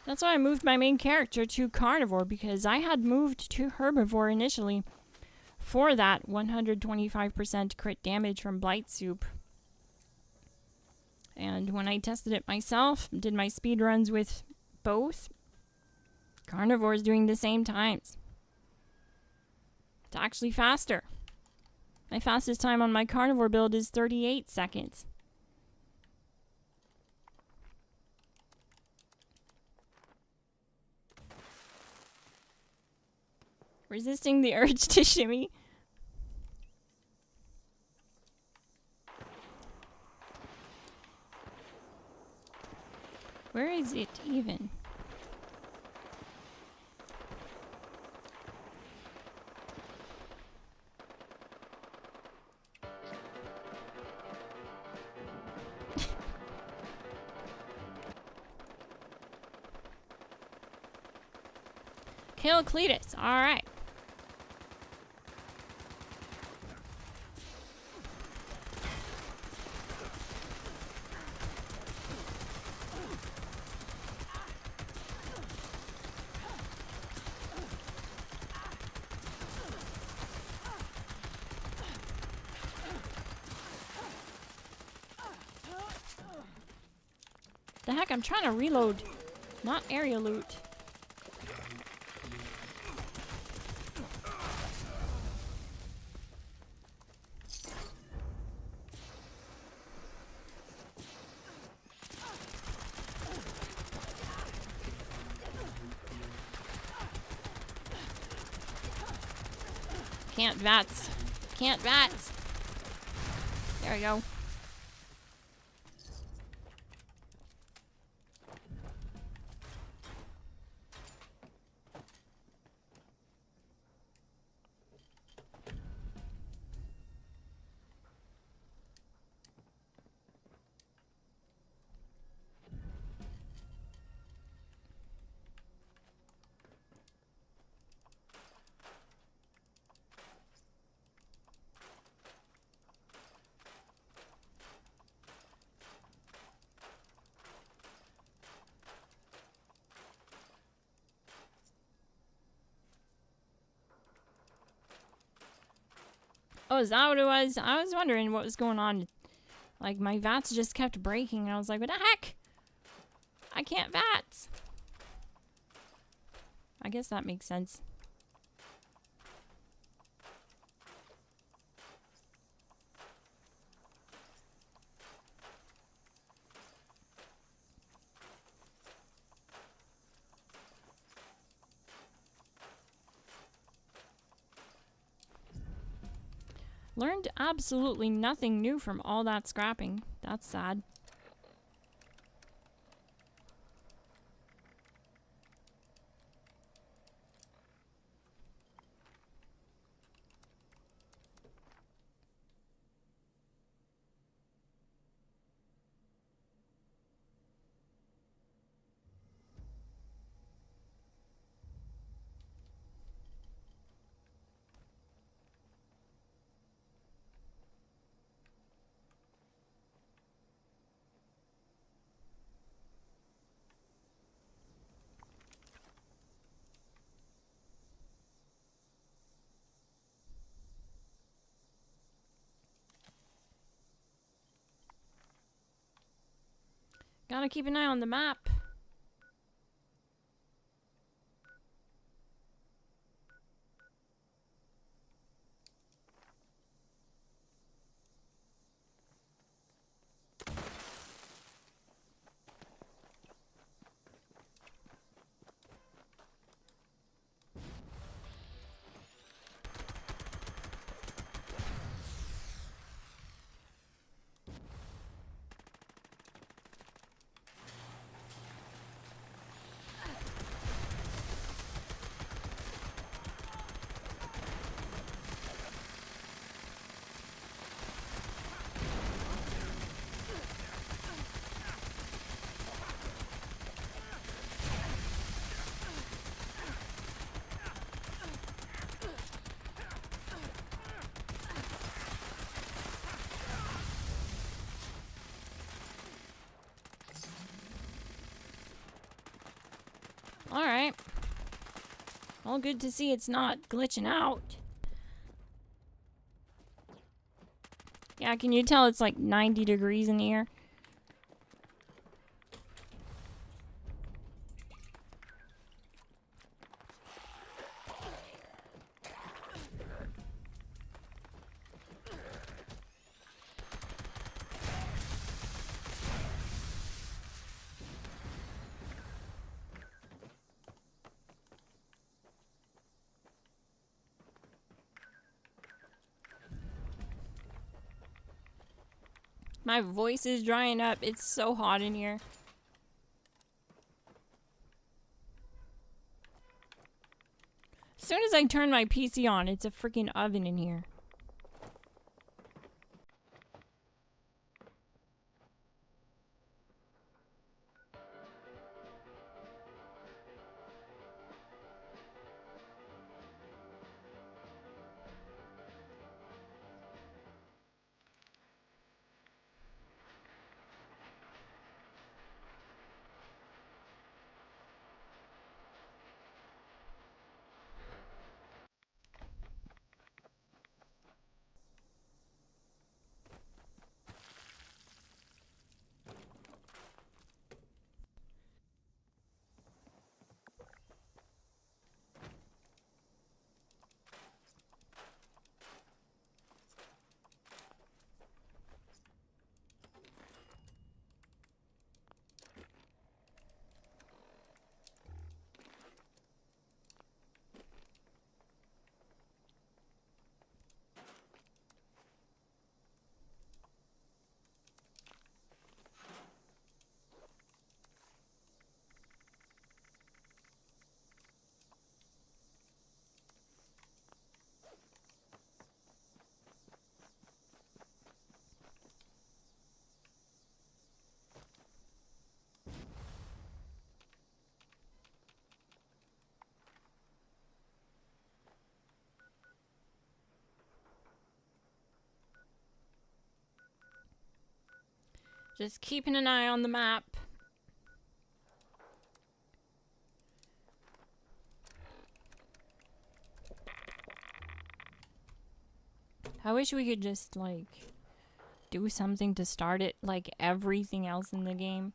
That's why I moved my main character to carnivore, because I had moved to herbivore initially for that 125% crit damage from Blight Soup. And when I tested it myself, did my speed runs with both, carnivore is doing the same times. It's actually faster. My fastest time on my carnivore build is 38 seconds. Resisting the urge to shimmy. Where is it even? Kill Cletus. All right. The heck, I'm trying to reload, not area loot. Can't VATS. Can't VATS. There we go. Oh, is that what it was? I was wondering what was going on. Like, my VATS just kept breaking, and I was like, what the heck? I can't VATS. I guess that makes sense. Learned absolutely nothing new from all that scrapping. That's sad. Gotta keep an eye on the map. All good to see it's not glitching out. Yeah, can you tell it's like 90 degrees in here? My voice is drying up. It's so hot in here. As soon as I turn my PC on, it's a freaking oven in here. Just keeping an eye on the map. I wish we could just, like, do something to start it like everything else in the game.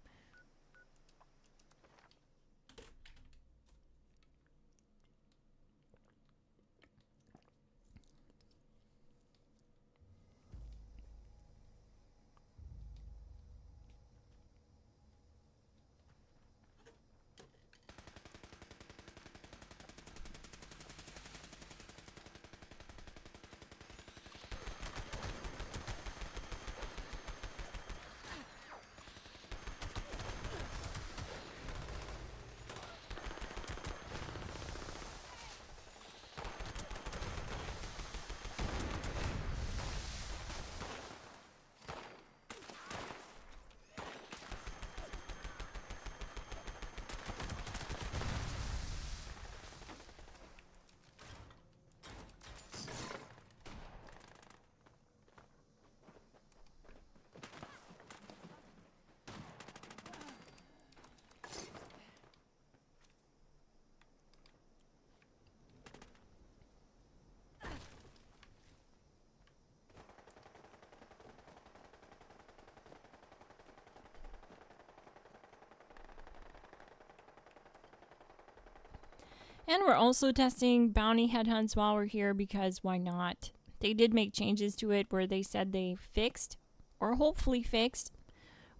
And we're also testing bounty headhunts while we're here because why not? They did make changes to it where they said they fixed, or hopefully fixed,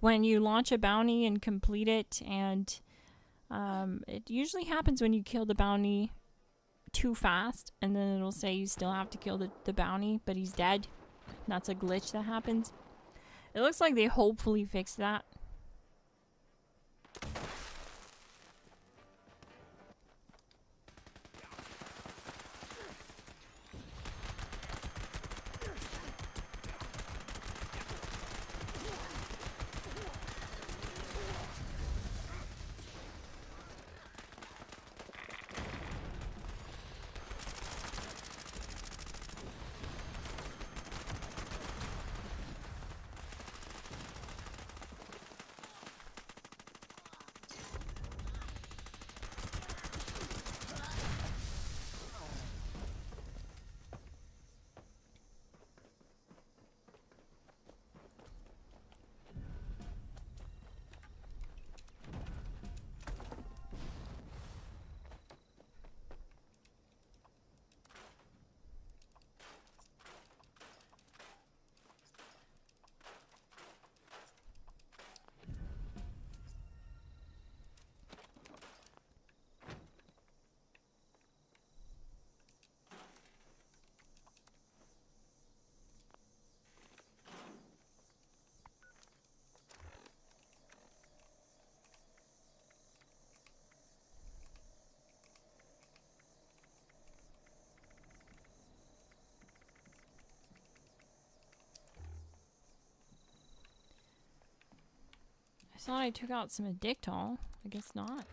when you launch a bounty and complete it, and it usually happens when you kill the bounty too fast, and then it'll say you still have to kill the bounty, but he's dead. That's a glitch that happens. It looks like they hopefully fixed that. thought I took out some Addictol. I guess not.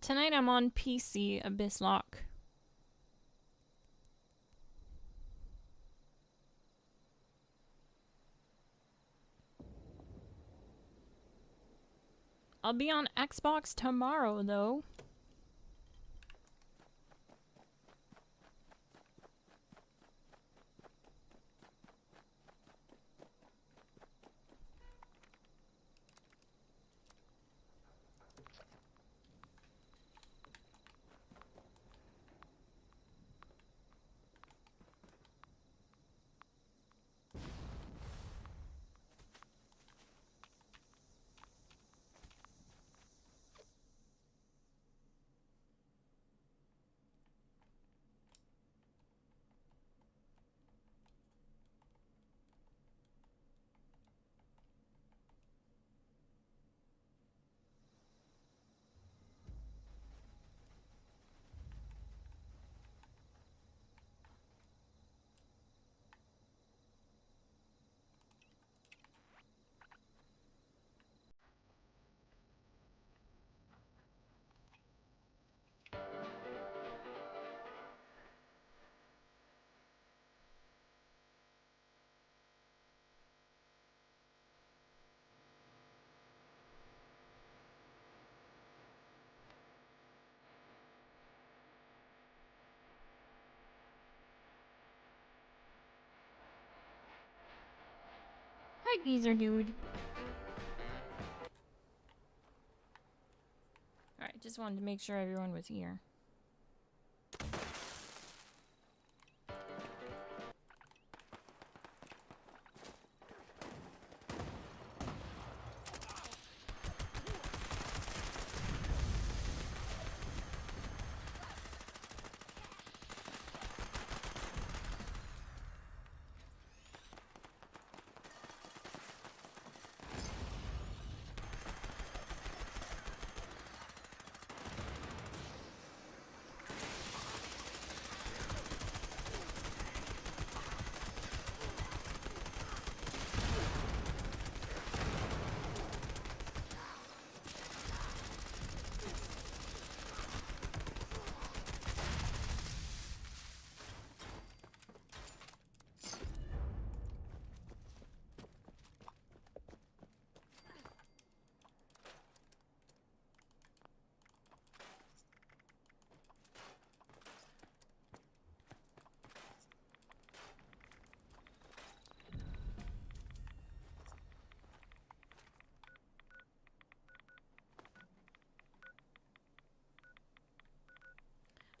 Tonight I'm on PC Abyss Lock. I'll be on Xbox tomorrow though. Hi, geezer dude. Alright, just wanted to make sure everyone was here.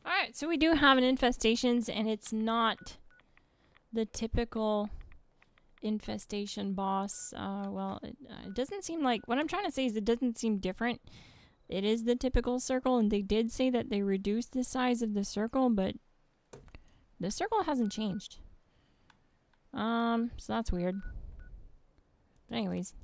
Alright, so we do have an infestations, and it's not the typical infestation boss. Well, it doesn't seem like... What I'm trying to say is it doesn't seem different. It is the typical circle, and they did say that they reduced the size of the circle, but the circle hasn't changed. So that's weird. But anyways...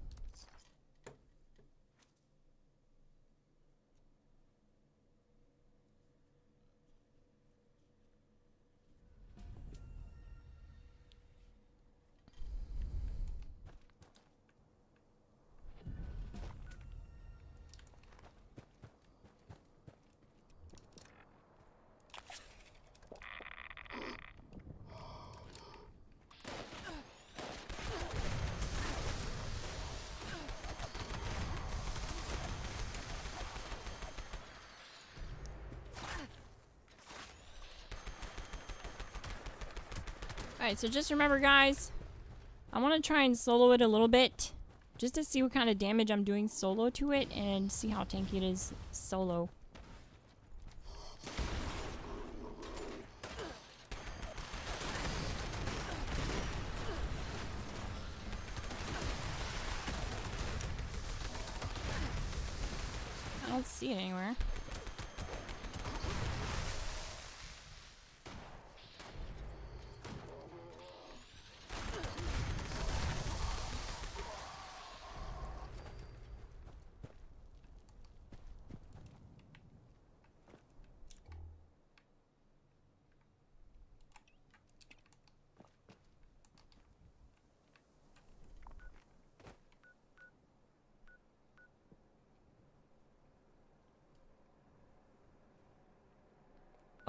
Alright, so just remember, guys, I want to try and solo it a little bit, just to see what kind of damage I'm doing solo to it, and see how tanky it is solo. I don't see it anywhere.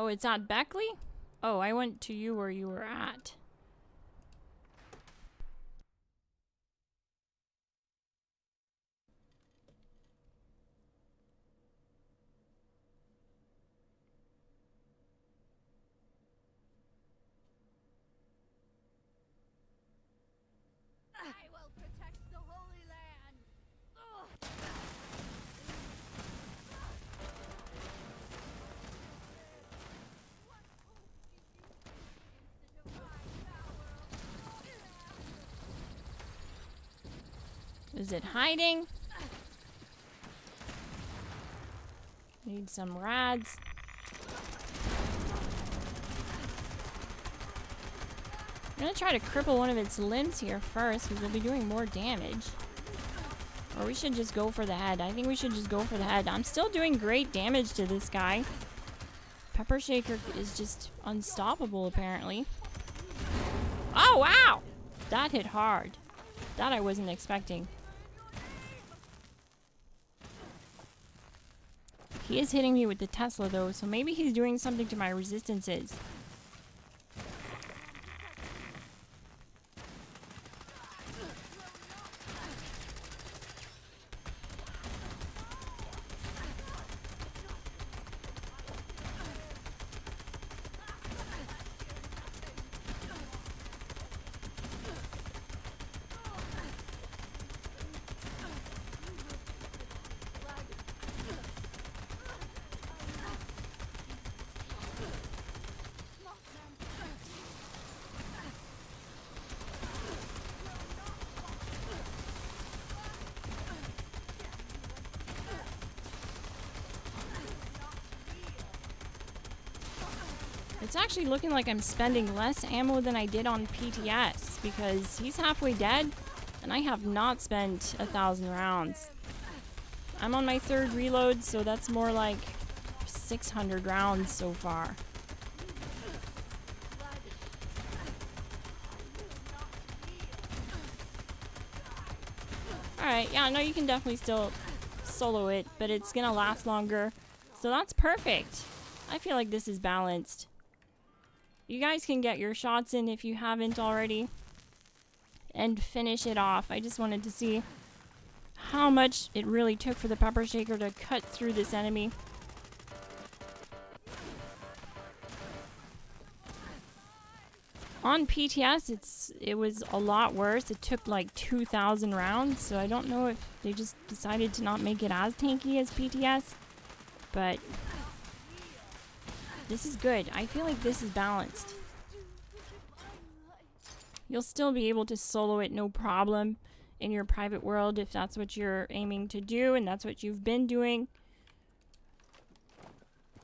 Oh, it's at Beckley? Oh, I went to you where you were at.
I will protect the Holy Land.
Is it hiding? Need some rads. I'm gonna try to cripple one of its limbs here first because we'll be doing more damage. Or we should just go for the head. I think we should just go for the head. I'm still doing great damage to this guy. Pepper Shaker is just unstoppable, apparently. Oh, wow! That hit hard. That I wasn't expecting. He is hitting me with the Tesla, though, so maybe he's doing something to my resistances. It's actually looking like I'm spending less ammo than I did on PTS because he's halfway dead and I have not spent 1,000 rounds. I'm on my 3rd reload, so that's more like 600 rounds so far. Alright, yeah, no, you can definitely still solo it, but it's gonna last longer. So that's perfect. I feel like this is balanced. You guys can get your shots in if you haven't already and finish it off. I just wanted to see how much it really took for the Pepper Shaker to cut through this enemy. On PTS, it was a lot worse. It took like 2,000 rounds, so I don't know if they just decided to not make it as tanky as PTS, but this is good. I feel like this is balanced. You'll still be able to solo it no problem in your private world if that's what you're aiming to do and that's what you've been doing.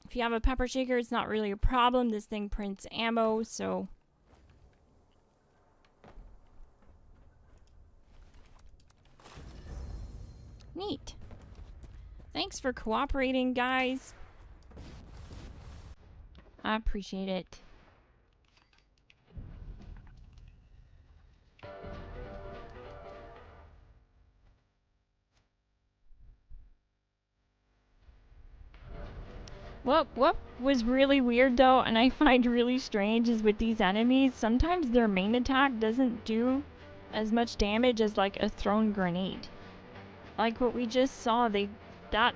If you have a Pepper Shaker, it's not really a problem. This thing prints ammo, so neat. Thanks for cooperating, guys. I appreciate it. What was really weird though, and I find really strange, is with these enemies, sometimes their main attack doesn't do as much damage as like a thrown grenade. Like what we just saw, that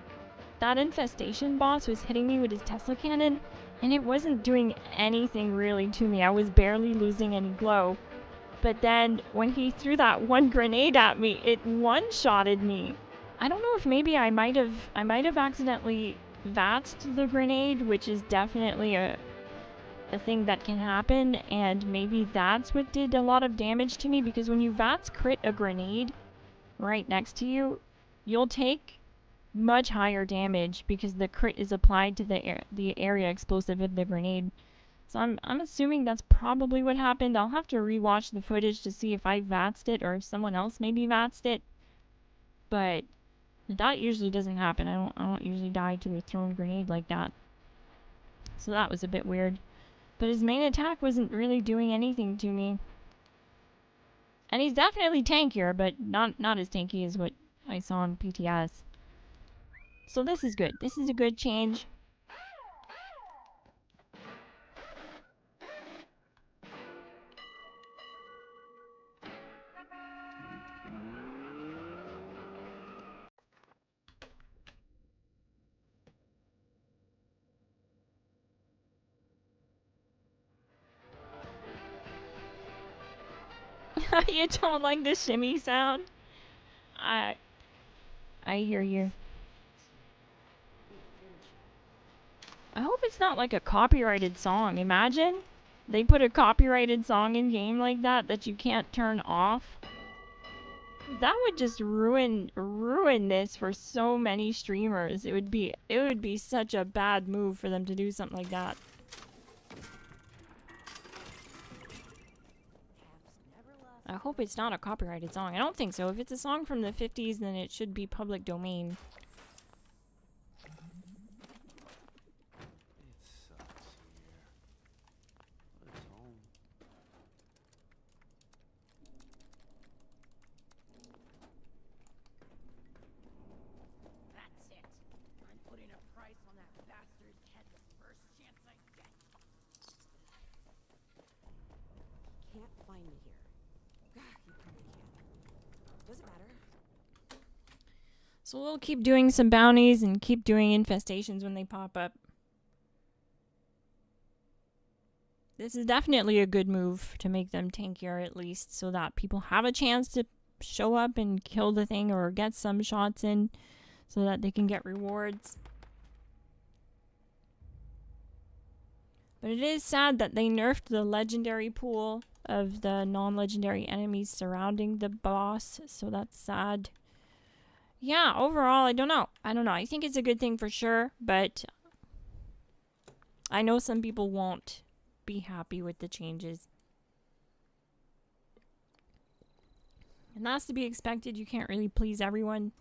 infestation boss was hitting me with his Tesla cannon, and it wasn't doing anything really to me. I was barely losing any glow. But then when he threw that one grenade at me, it one-shotted me. I don't know if maybe I might have accidentally vatsed the grenade, which is definitely a thing that can happen, and maybe that's what did a lot of damage to me, because when you VATS crit a grenade right next to you, you'll take much higher damage because the crit is applied to the area explosive of the grenade. So I'm assuming that's probably what happened. I'll have to rewatch the footage to see if I VATSed it or if someone else maybe VATSed it. But that usually doesn't happen. I don't usually die to a thrown grenade like that. So that was a bit weird. But his main attack wasn't really doing anything to me. And he's definitely tankier, but not as tanky as what I saw on PTS. So this is good. This is a good change. You don't like the shimmy sound? I I hear you. I hope it's not like a copyrighted song. Imagine they put a copyrighted song in game like that you can't turn off. That would just ruin this for so many streamers. It would be such a bad move for them to do something like that. I hope it's not a copyrighted song. I don't think so. If it's a song from the 50s, then it should be public domain.
Can't find me here. You probably can't. Doesn't matter.
So we'll keep doing some bounties and keep doing infestations when they pop up. This is definitely a good move to make them tankier at least, so that people have a chance to show up and kill the thing or get some shots in so that they can get rewards. But it is sad that they nerfed the legendary pool of the non-legendary enemies surrounding the boss, so that's sad. Yeah, overall, I don't know. I think it's a good thing for sure, but I know some people won't be happy with the changes. And that's to be expected. You can't really please everyone.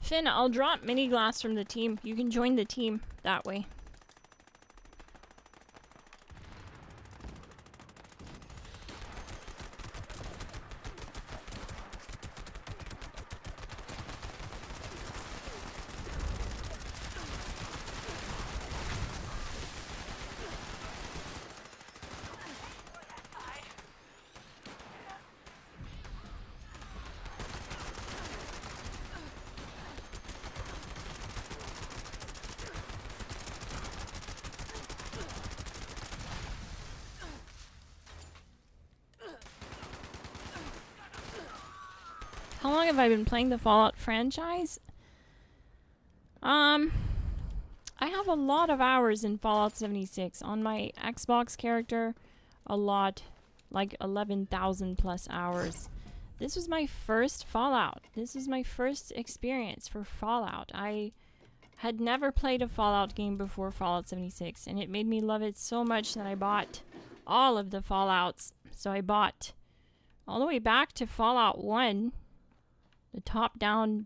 Finn, I'll drop mini glass from the team. You can join the team that way. How long have I been playing the Fallout franchise? I have a lot of hours in Fallout 76. On my Xbox character, a lot. Like 11,000 plus hours. This was my first Fallout. This is my first experience for Fallout. I had never played a Fallout game before Fallout 76, and it made me love it so much that I bought all of the Fallouts. So I bought all the way back to Fallout 1, the top-down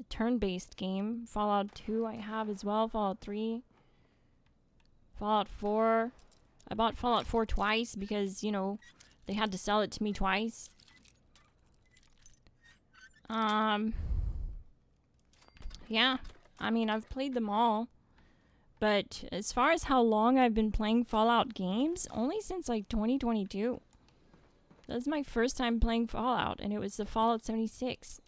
turn-based game. Fallout 2 I have as well. Fallout 3. Fallout 4. I bought Fallout 4 twice because, you know, they had to sell it to me twice. Yeah. I mean, I've played them all. But as far as how long I've been playing Fallout games, only since like 2022. That was my first time playing Fallout, and it was the Fallout 76.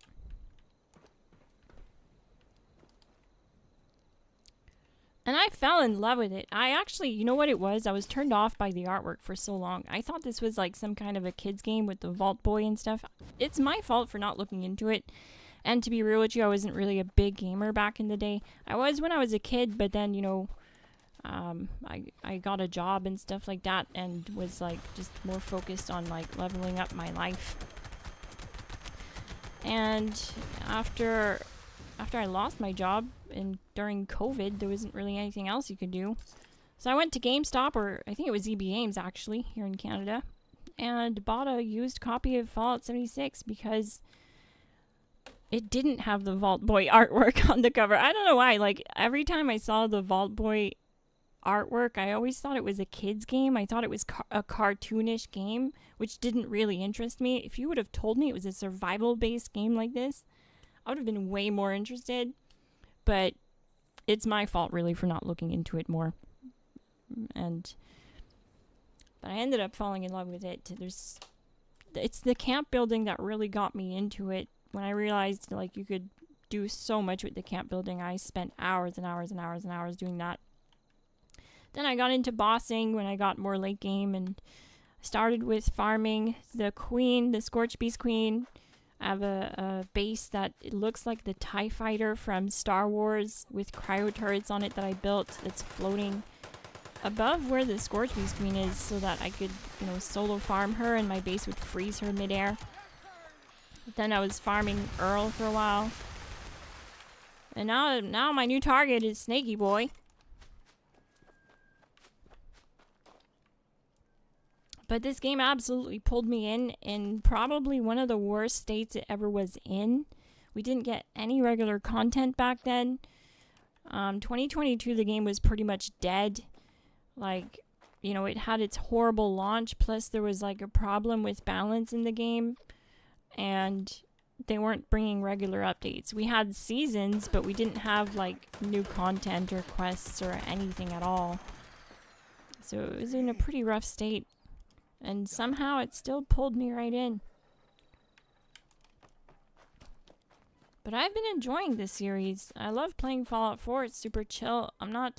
And I fell in love with it. I actually, you know what it was? I was turned off by the artwork for so long. I thought this was like some kind of a kid's game with the Vault Boy and stuff. It's my fault for not looking into it. And to be real with you, I wasn't really a big gamer back in the day. I was when I was a kid, but then, you know, I got a job and stuff like that and was like just more focused on like leveling up my life. And after I lost my job and during COVID, there wasn't really anything else you could do. So I went to GameStop, or I think it was EB Games actually, here in Canada, and bought a used copy of Fallout 76 because it didn't have the Vault Boy artwork on the cover. I don't know why. Like, every time I saw the Vault Boy artwork. I always thought it was a kid's game. I thought it was a cartoonish game, which didn't really interest me. If you would have told me it was a survival-based game like this, I would have been way more interested. But it's my fault, really, for not looking into it more. But I ended up falling in love with it. It's the camp building that really got me into it. When I realized, like, you could do so much with the camp building, I spent hours and hours and hours and hours doing that. Then I got into bossing when I got more late game, and started with farming the queen, the Scorch Beast Queen. I have a base that it looks like the TIE Fighter from Star Wars with cryo turrets on it that I built that's floating above where the Scorch Beast Queen is, so that I could, solo farm her and my base would freeze her midair. Then I was farming Earl for a while. And now my new target is Snaky Boy. But this game absolutely pulled me in probably one of the worst states it ever was in. We didn't get any regular content back then. 2022, the game was pretty much dead. Like, it had its horrible launch, plus there was like a problem with balance in the game, and they weren't bringing regular updates. We had seasons, but we didn't have like new content or quests or anything at all. So it was in a pretty rough state. And somehow it still pulled me right in. But I've been enjoying this series. I love playing Fallout 4. It's super chill. I'm not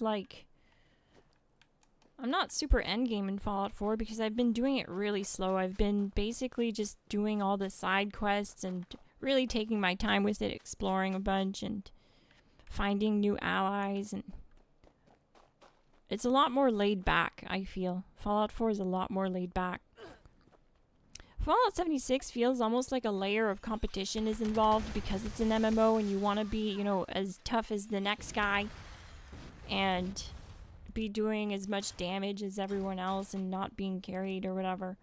super endgame in Fallout 4 because I've been doing it really slow. I've been basically just doing all the side quests and really taking my time with it, exploring a bunch and finding new allies, and it's a lot more laid back, I feel. Fallout 4 is a lot more laid back. Fallout 76 feels almost like a layer of competition is involved because it's an MMO and you want to be, as tough as the next guy and be doing as much damage as everyone else and not being carried or whatever.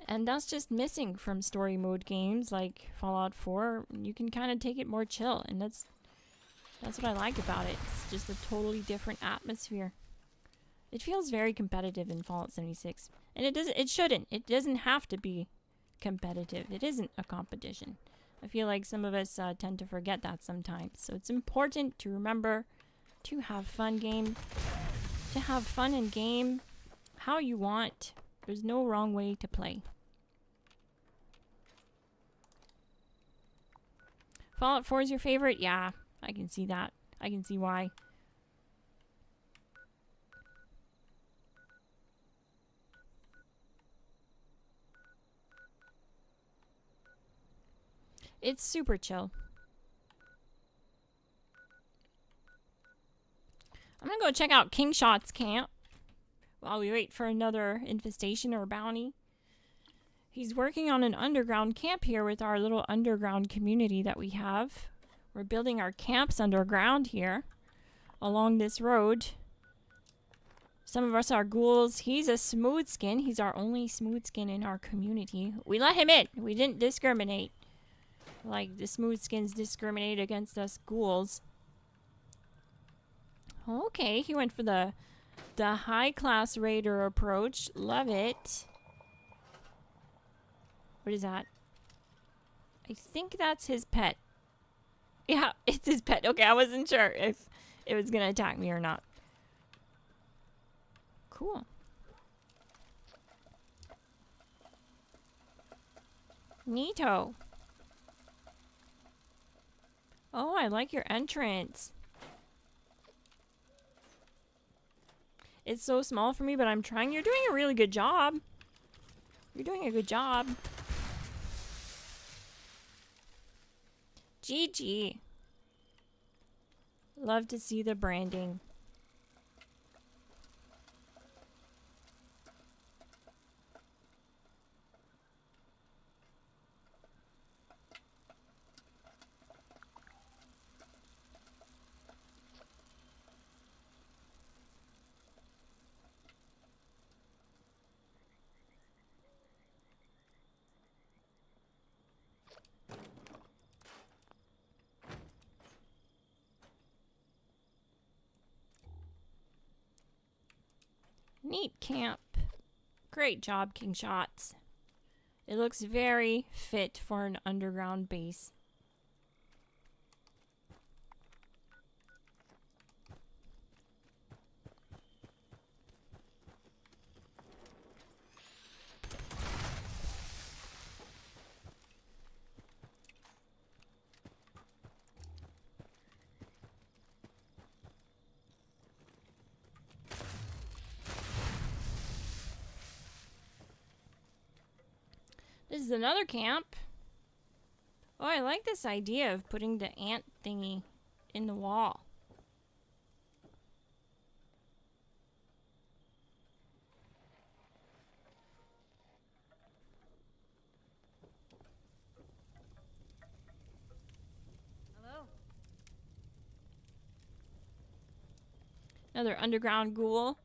And that's just missing from story mode games like Fallout 4. You can kind of take it more chill, and that's what I like about it. It's just a totally different atmosphere. It feels very competitive in Fallout 76. And it shouldn't. It doesn't have to be competitive. It isn't a competition. I feel like some of us tend to forget that sometimes. So it's important to remember to have fun in game how you want. There's no wrong way to play. Fallout 4 is your favorite? Yeah. I can see that. I can see why. It's super chill. I'm gonna go check out Kingshot's camp while we wait for another infestation or bounty. He's working on an underground camp here with our little underground community that we have. We're building our camps underground here along this road. Some of us are ghouls. He's a smooth skin. He's our only smooth skin in our community. We let him in. We didn't discriminate. Like the smooth skins discriminate against us ghouls. Okay, he went for the high class raider approach. Love it. What is that? I think that's his pet. Yeah, it's his pet. Okay, I wasn't sure if it was gonna attack me or not. Cool. Neato. Oh, I like your entrance. It's so small for me, but I'm trying. You're doing a really good job. You're doing a good job. GG. Love to see the branding. Neat camp. Great job, King Shots. It looks very fit for an underground base. This is another camp. Oh, I like this idea of putting the ant thingy in the wall.
Hello.
Another underground ghoul.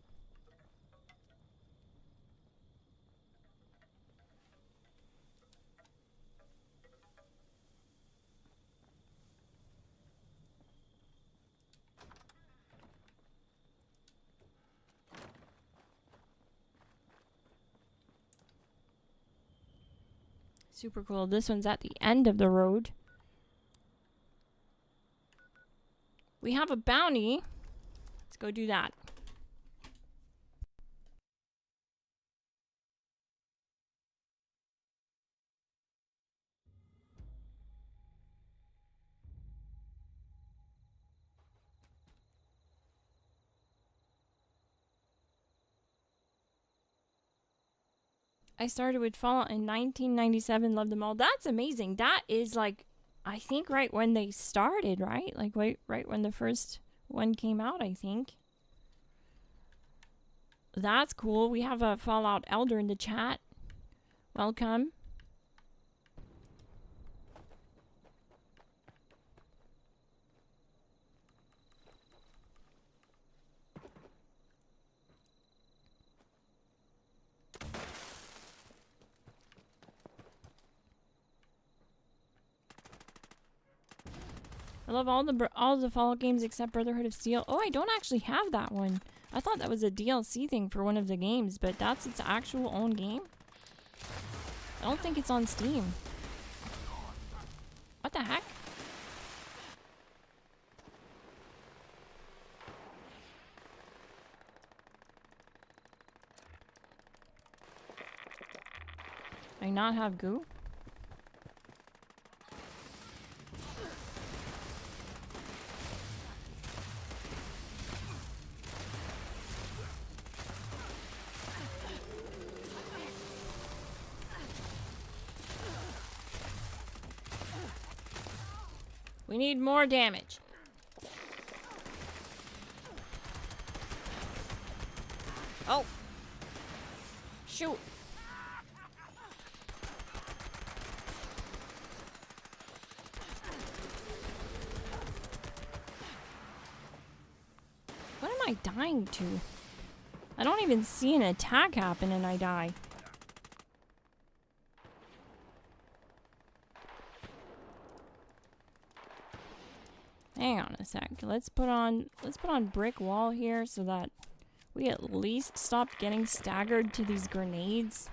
Super cool. This one's at the end of the road. We have a bounty. Let's go do that. I started with Fallout in 1997. Loved them all. That's amazing. That is like, I think right when they started, right? Like right when the first one came out, I think. That's cool. We have a Fallout Elder in the chat. Welcome. I love all the Fallout games except Brotherhood of Steel. Oh, I don't actually have that one. I thought that was a DLC thing for one of the games, but that's its actual own game. I don't think it's on Steam. What the heck? I not have goo? We need more damage. Oh. Shoot. What am I dying to? I don't even see an attack happen and I die. Hang on a sec. Let's put on brick wall here so that we at least stop getting staggered to these grenades.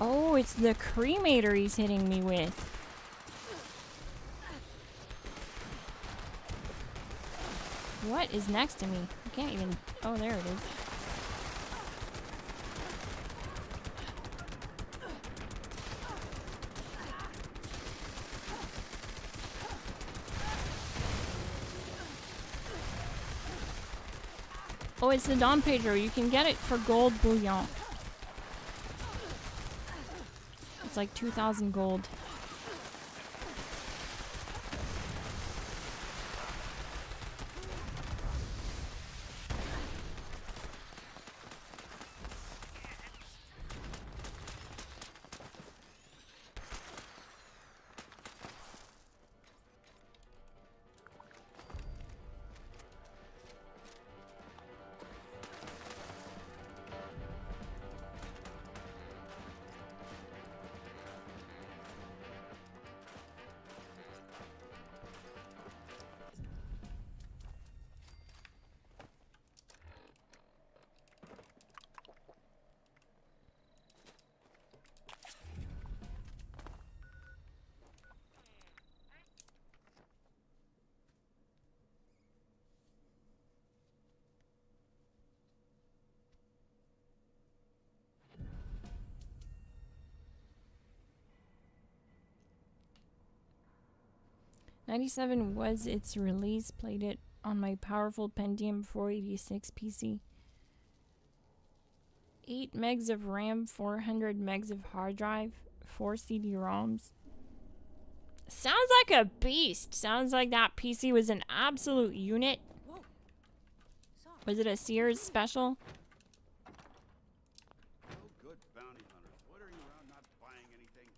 Oh, it's the cremator he's hitting me with. What is next to me? I can't even... Oh, there it is. Oh, it's the Dom Pedro. You can get it for gold bullion. It's like 2,000 gold. 97 was its release. Played it on my powerful Pentium 486 PC. 8 megs of RAM, 400 megs of hard drive, 4 CD-ROMs. Sounds like a beast. Sounds like that PC was an absolute unit.
Whoa. Soft.
Was it a Sears special?
Oh, good bounty hunters. Loitering around not buying anything.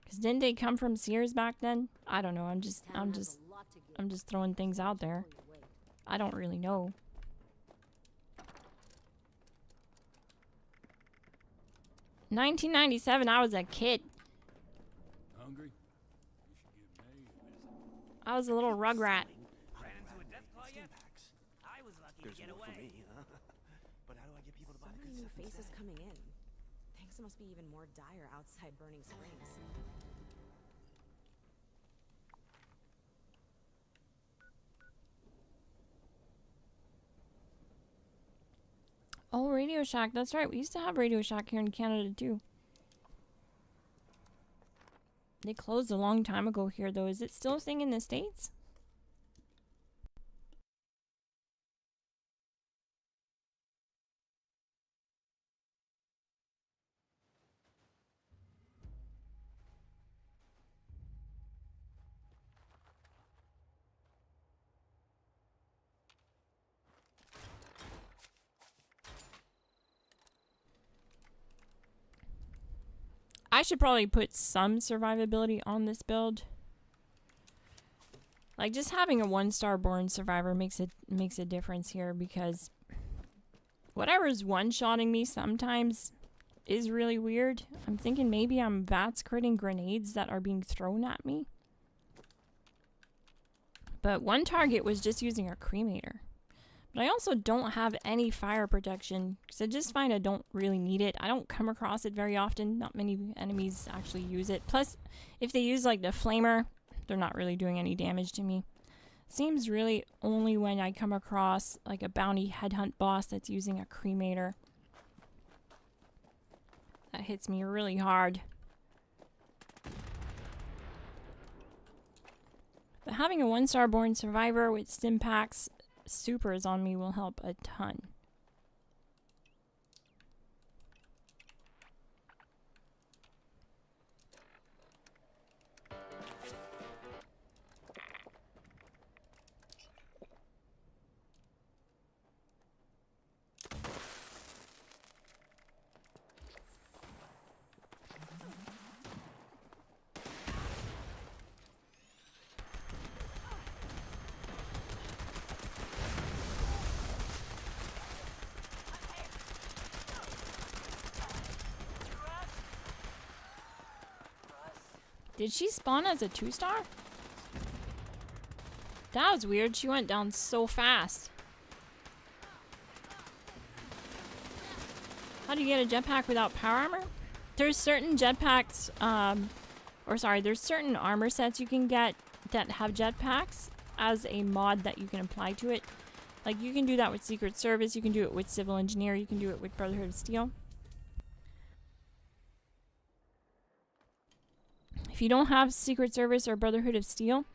Cause didn't they come from Sears back then? I don't know. I'm just throwing things out there. I don't really know. $1997, I was a kid.
Hungry? You should give May a visit.
I was a little rugrat.
Ran into a death claw yet? I was lucky to get away.
But how do I get people to buy
So
the
many
good
new
stuff
faces
instead?
coming in. Things must be even more dire outside Burning Springs.
Oh, Radio Shack. That's right. We used to have Radio Shack here in Canada too. They closed a long time ago here though. Is it still a thing in the States? I should probably put some survivability on this build. Like just having a 1-star born survivor makes a difference here, because whatever's one-shotting me sometimes is really weird. I'm thinking maybe I'm VATS critting grenades that are being thrown at me. But one target was just using a cremator. But I also don't have any fire protection, because I just find I don't really need it. I don't come across it very often. Not many enemies actually use it. Plus, if they use like the flamer, they're not really doing any damage to me. Seems really only when I come across like a bounty headhunt boss that's using a cremator. That hits me really hard. But having a 1-star born survivor with stim packs supers on me will help a ton. Did she spawn as a 2-star? That was weird. She went down so fast. How do you get a jetpack without power armor? There's certain jetpacks, there's certain armor sets you can get that have jetpacks as a mod that you can apply to it. Like you can do that with Secret Service, you can do it with Civil Engineer, you can do it with Brotherhood of Steel. If you don't have Secret Service or Brotherhood of Steel,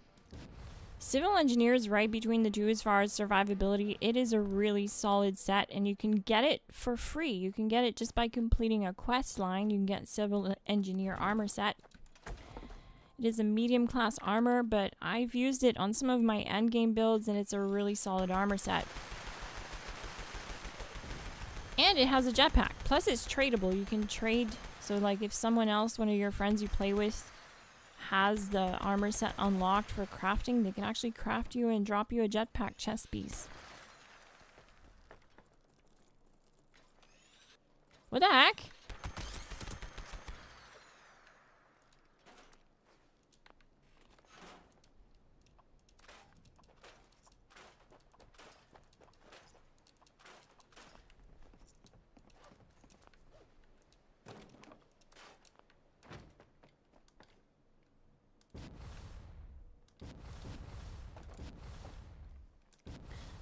Civil Engineer is right between the two as far as survivability. It is a really solid set, and you can get it for free. You can get it just by completing a quest line. You can get Civil Engineer armor set. It is a medium class armor, but I've used it on some of my endgame builds, and it's a really solid armor set. And it has a jetpack. Plus it's tradable. You can trade. So like if someone else, one of your friends you play with, has the armor set unlocked for crafting, they can actually craft you and drop you a jetpack chest piece. What the heck?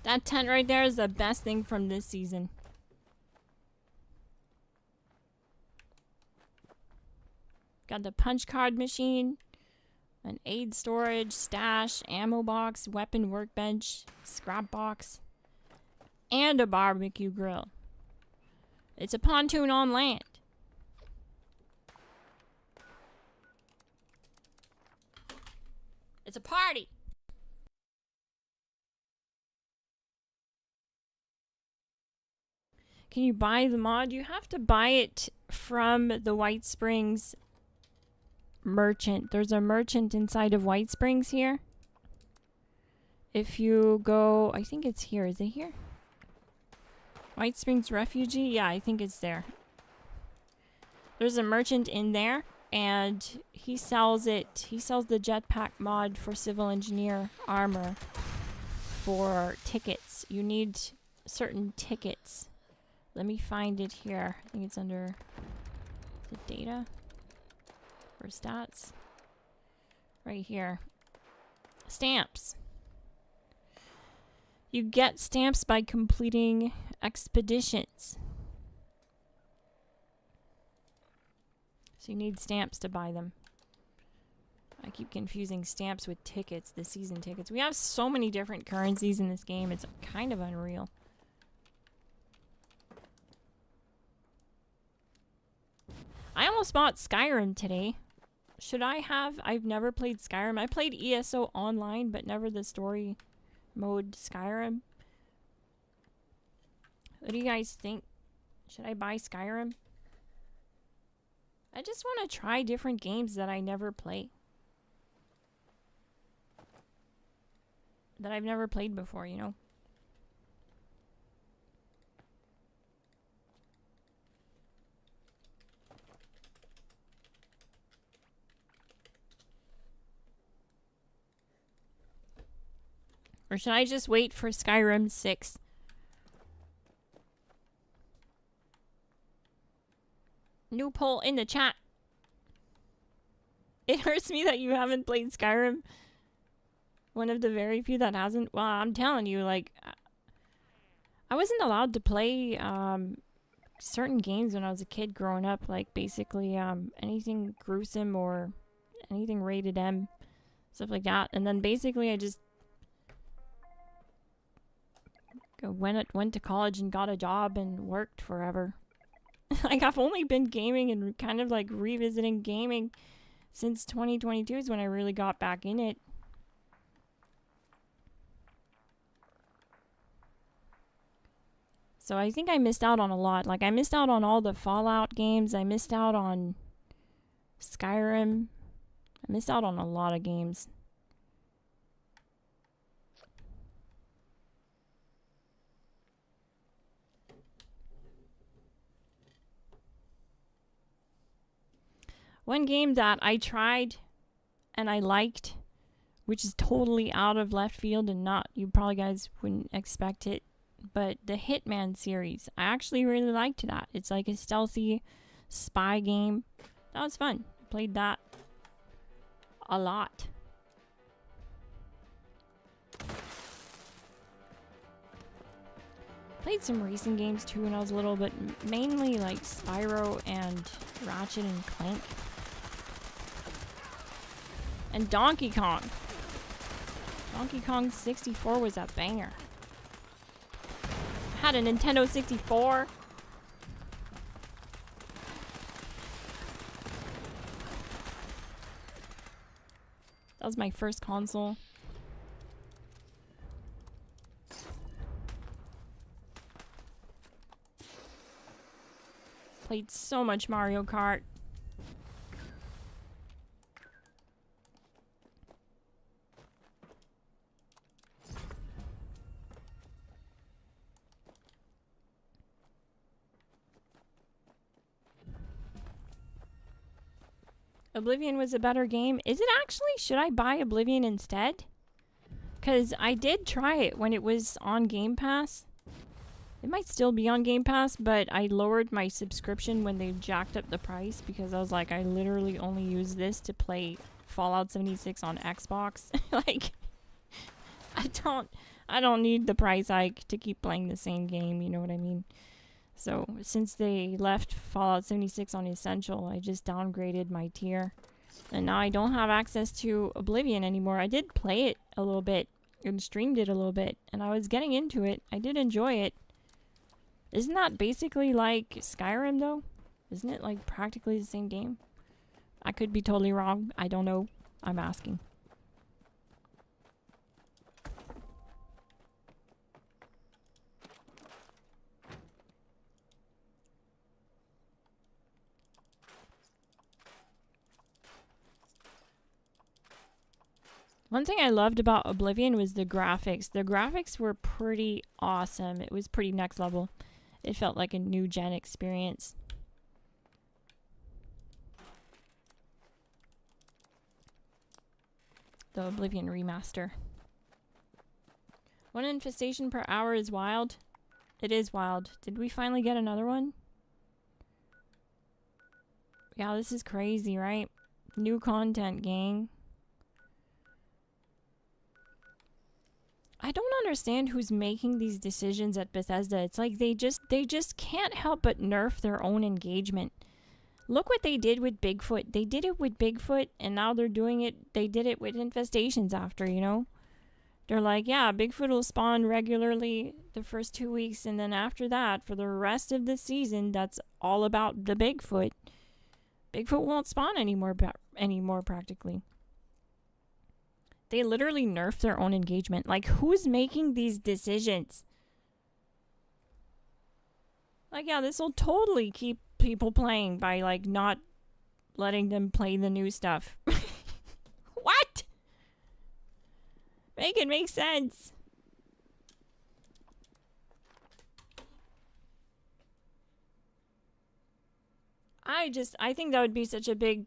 That tent right there is the best thing from this season. Got the punch card machine, an aid storage, stash, ammo box, weapon workbench, scrap box, and a barbecue grill. It's a pontoon on land. It's a party. Can you buy the mod? You have to buy it from the White Springs merchant. There's a merchant inside of White Springs here. If you go, I think it's here. Is it here? White Springs Refugee? Yeah, I think it's there. There's a merchant in there, and he sells it. He sells the jetpack mod for civil engineer armor for tickets. You need certain tickets. Let me find it here. I think it's under the data or stats. Right here. Stamps. You get stamps by completing expeditions. So you need stamps to buy them. I keep confusing stamps with tickets, the season tickets. We have so many different currencies in this game. It's kind of unreal. I almost bought Skyrim today. Should I have? I've never played Skyrim. I played ESO online, but never the story mode Skyrim. What do you guys think? Should I buy Skyrim? I just want to try different games that I never play. That I've never played before, you know? Or should I just wait for Skyrim 6? New poll in the chat. It hurts me that you haven't played Skyrim. One of the very few that hasn't. Well, I'm telling you, like, I wasn't allowed to play certain games when I was a kid growing up. Like, basically, anything gruesome or anything rated M. Stuff like that. And then basically I just went to college and got a job and worked forever. Like, I've only been gaming and kind of like revisiting gaming since 2022 is when I really got back in it. So I think I missed out on a lot. Like, I missed out on all the Fallout games. I missed out on Skyrim. I missed out on a lot of games. One game that I tried and I liked, which is totally out of left field and not, you probably guys wouldn't expect it, but the Hitman series. I actually really liked that. It's like a stealthy spy game. That was fun. Played that a lot. Played some racing games too when I was little, but mainly like Spyro and Ratchet and Clank. And Donkey Kong. Donkey Kong 64 was a banger. I had a Nintendo 64. That was my first console. Played so much Mario Kart. Oblivion was a better game. Is it actually? Should I buy Oblivion instead? Because I did try it when it was on Game Pass. It might still be on Game Pass, but I lowered my subscription when they jacked up the price because I was like, I literally only use this to play Fallout 76 on Xbox. Like, I don't need the price hike to keep playing the same game, you know what I mean? So since they left Fallout 76 on Essential, I just downgraded my tier. And now I don't have access to Oblivion anymore. I did play it a little bit and streamed it a little bit, and I was getting into it. I did enjoy it. Isn't that basically like Skyrim though? Isn't it like practically the same game? I could be totally wrong. I don't know. I'm asking. One thing I loved about Oblivion was the graphics. The graphics were pretty awesome. It was pretty next level. It felt like a new gen experience. The Oblivion remaster. 1 infestation per hour is wild. It is wild. Did we finally get another one? Yeah, this is crazy, right? New content, gang. I don't understand who's making these decisions at Bethesda. It's like they just can't help but nerf their own engagement. Look what they did with Bigfoot. They did it with Bigfoot, and now they're doing it. They did it with infestations after, you know? They're like, yeah, Bigfoot will spawn regularly the first 2 weeks, and then after that, for the rest of the season, that's all about the Bigfoot. Bigfoot won't spawn anymore practically. They literally nerf their own engagement. Like, who's making these decisions? Like, yeah, this will totally keep people playing by, like, not letting them play the new stuff. What? Make it make sense. I think that would be such a big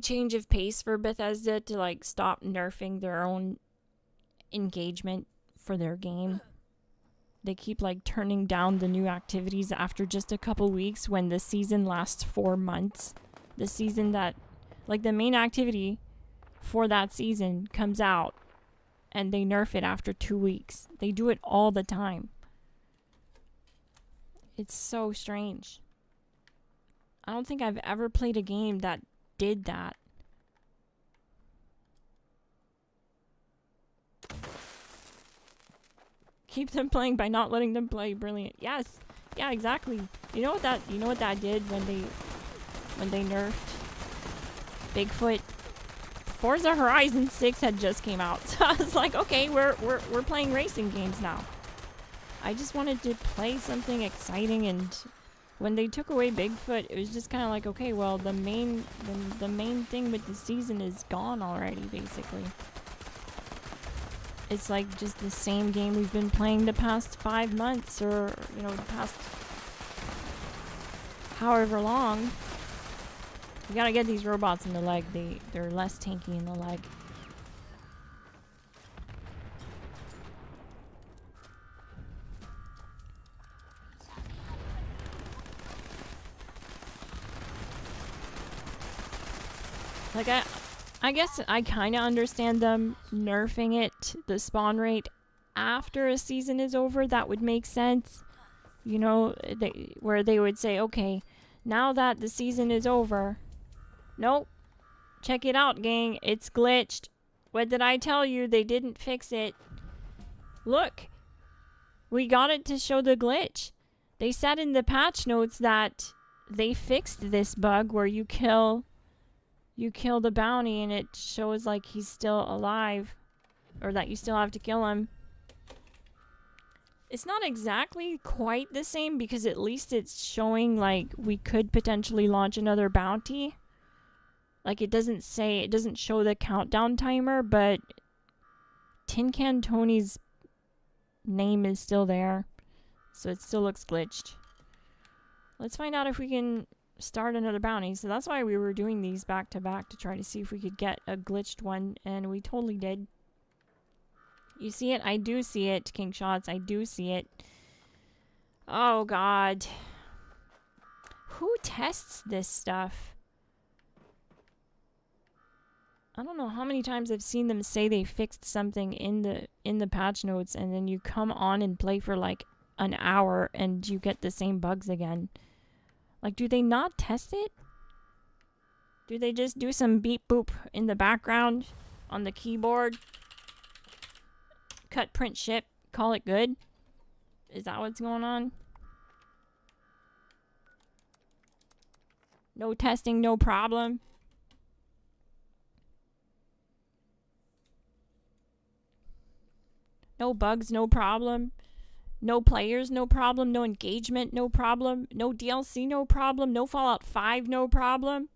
change of pace for Bethesda to like stop nerfing their own engagement for their game. They keep like turning down the new activities after just a couple weeks when the season lasts 4 months. The season that, like the main activity for that season comes out and they nerf it after 2 weeks. They do it all the time. It's so strange. I don't think I've ever played a game that did that. Keep them playing by not letting them play. Brilliant. Yes. Yeah, exactly. You know what that did when they nerfed Bigfoot? Forza Horizon 6 had just came out. So I was like, okay, we're playing racing games now. I just wanted to play something exciting, and when they took away Bigfoot, it was just kind of like, okay, well, the main thing with the season is gone already, basically. It's like just the same game we've been playing the past 5 months, or, you know, the past however long. We gotta get these robots in the leg. They're less tanky in the leg. Like, I guess I kind of understand them nerfing it, the spawn rate, after a season is over. That would make sense. You know, where they would say, okay, now that the season is over, nope, check it out, gang, it's glitched. What did I tell you? They didn't fix it. Look, we got it to show the glitch. They said in the patch notes that they fixed this bug where you kill the bounty and it shows like he's still alive, or that you still have to kill him. It's not exactly quite the same, because at least it's showing like we could potentially launch another bounty. Like, it doesn't show the countdown timer, but Tin Can Tony's name is still there, so it still looks glitched. Let's find out if we can start another bounty. So that's why we were doing these back to back, to try to see if we could get a glitched one, and we totally did. You see it? I do see it, King Shots. I do see it. Oh god. Who tests this stuff? I don't know how many times I've seen them say they fixed something in the patch notes, and then you come on and play for like an hour and you get the same bugs again. Like, do they not test it? Do they just do some beep boop in the background on the keyboard? Cut, print, ship, call it good? Is that what's going on? No testing, no problem. No bugs, no problem. No players, no problem. No engagement, no problem. No DLC, no problem. No Fallout 5, no problem.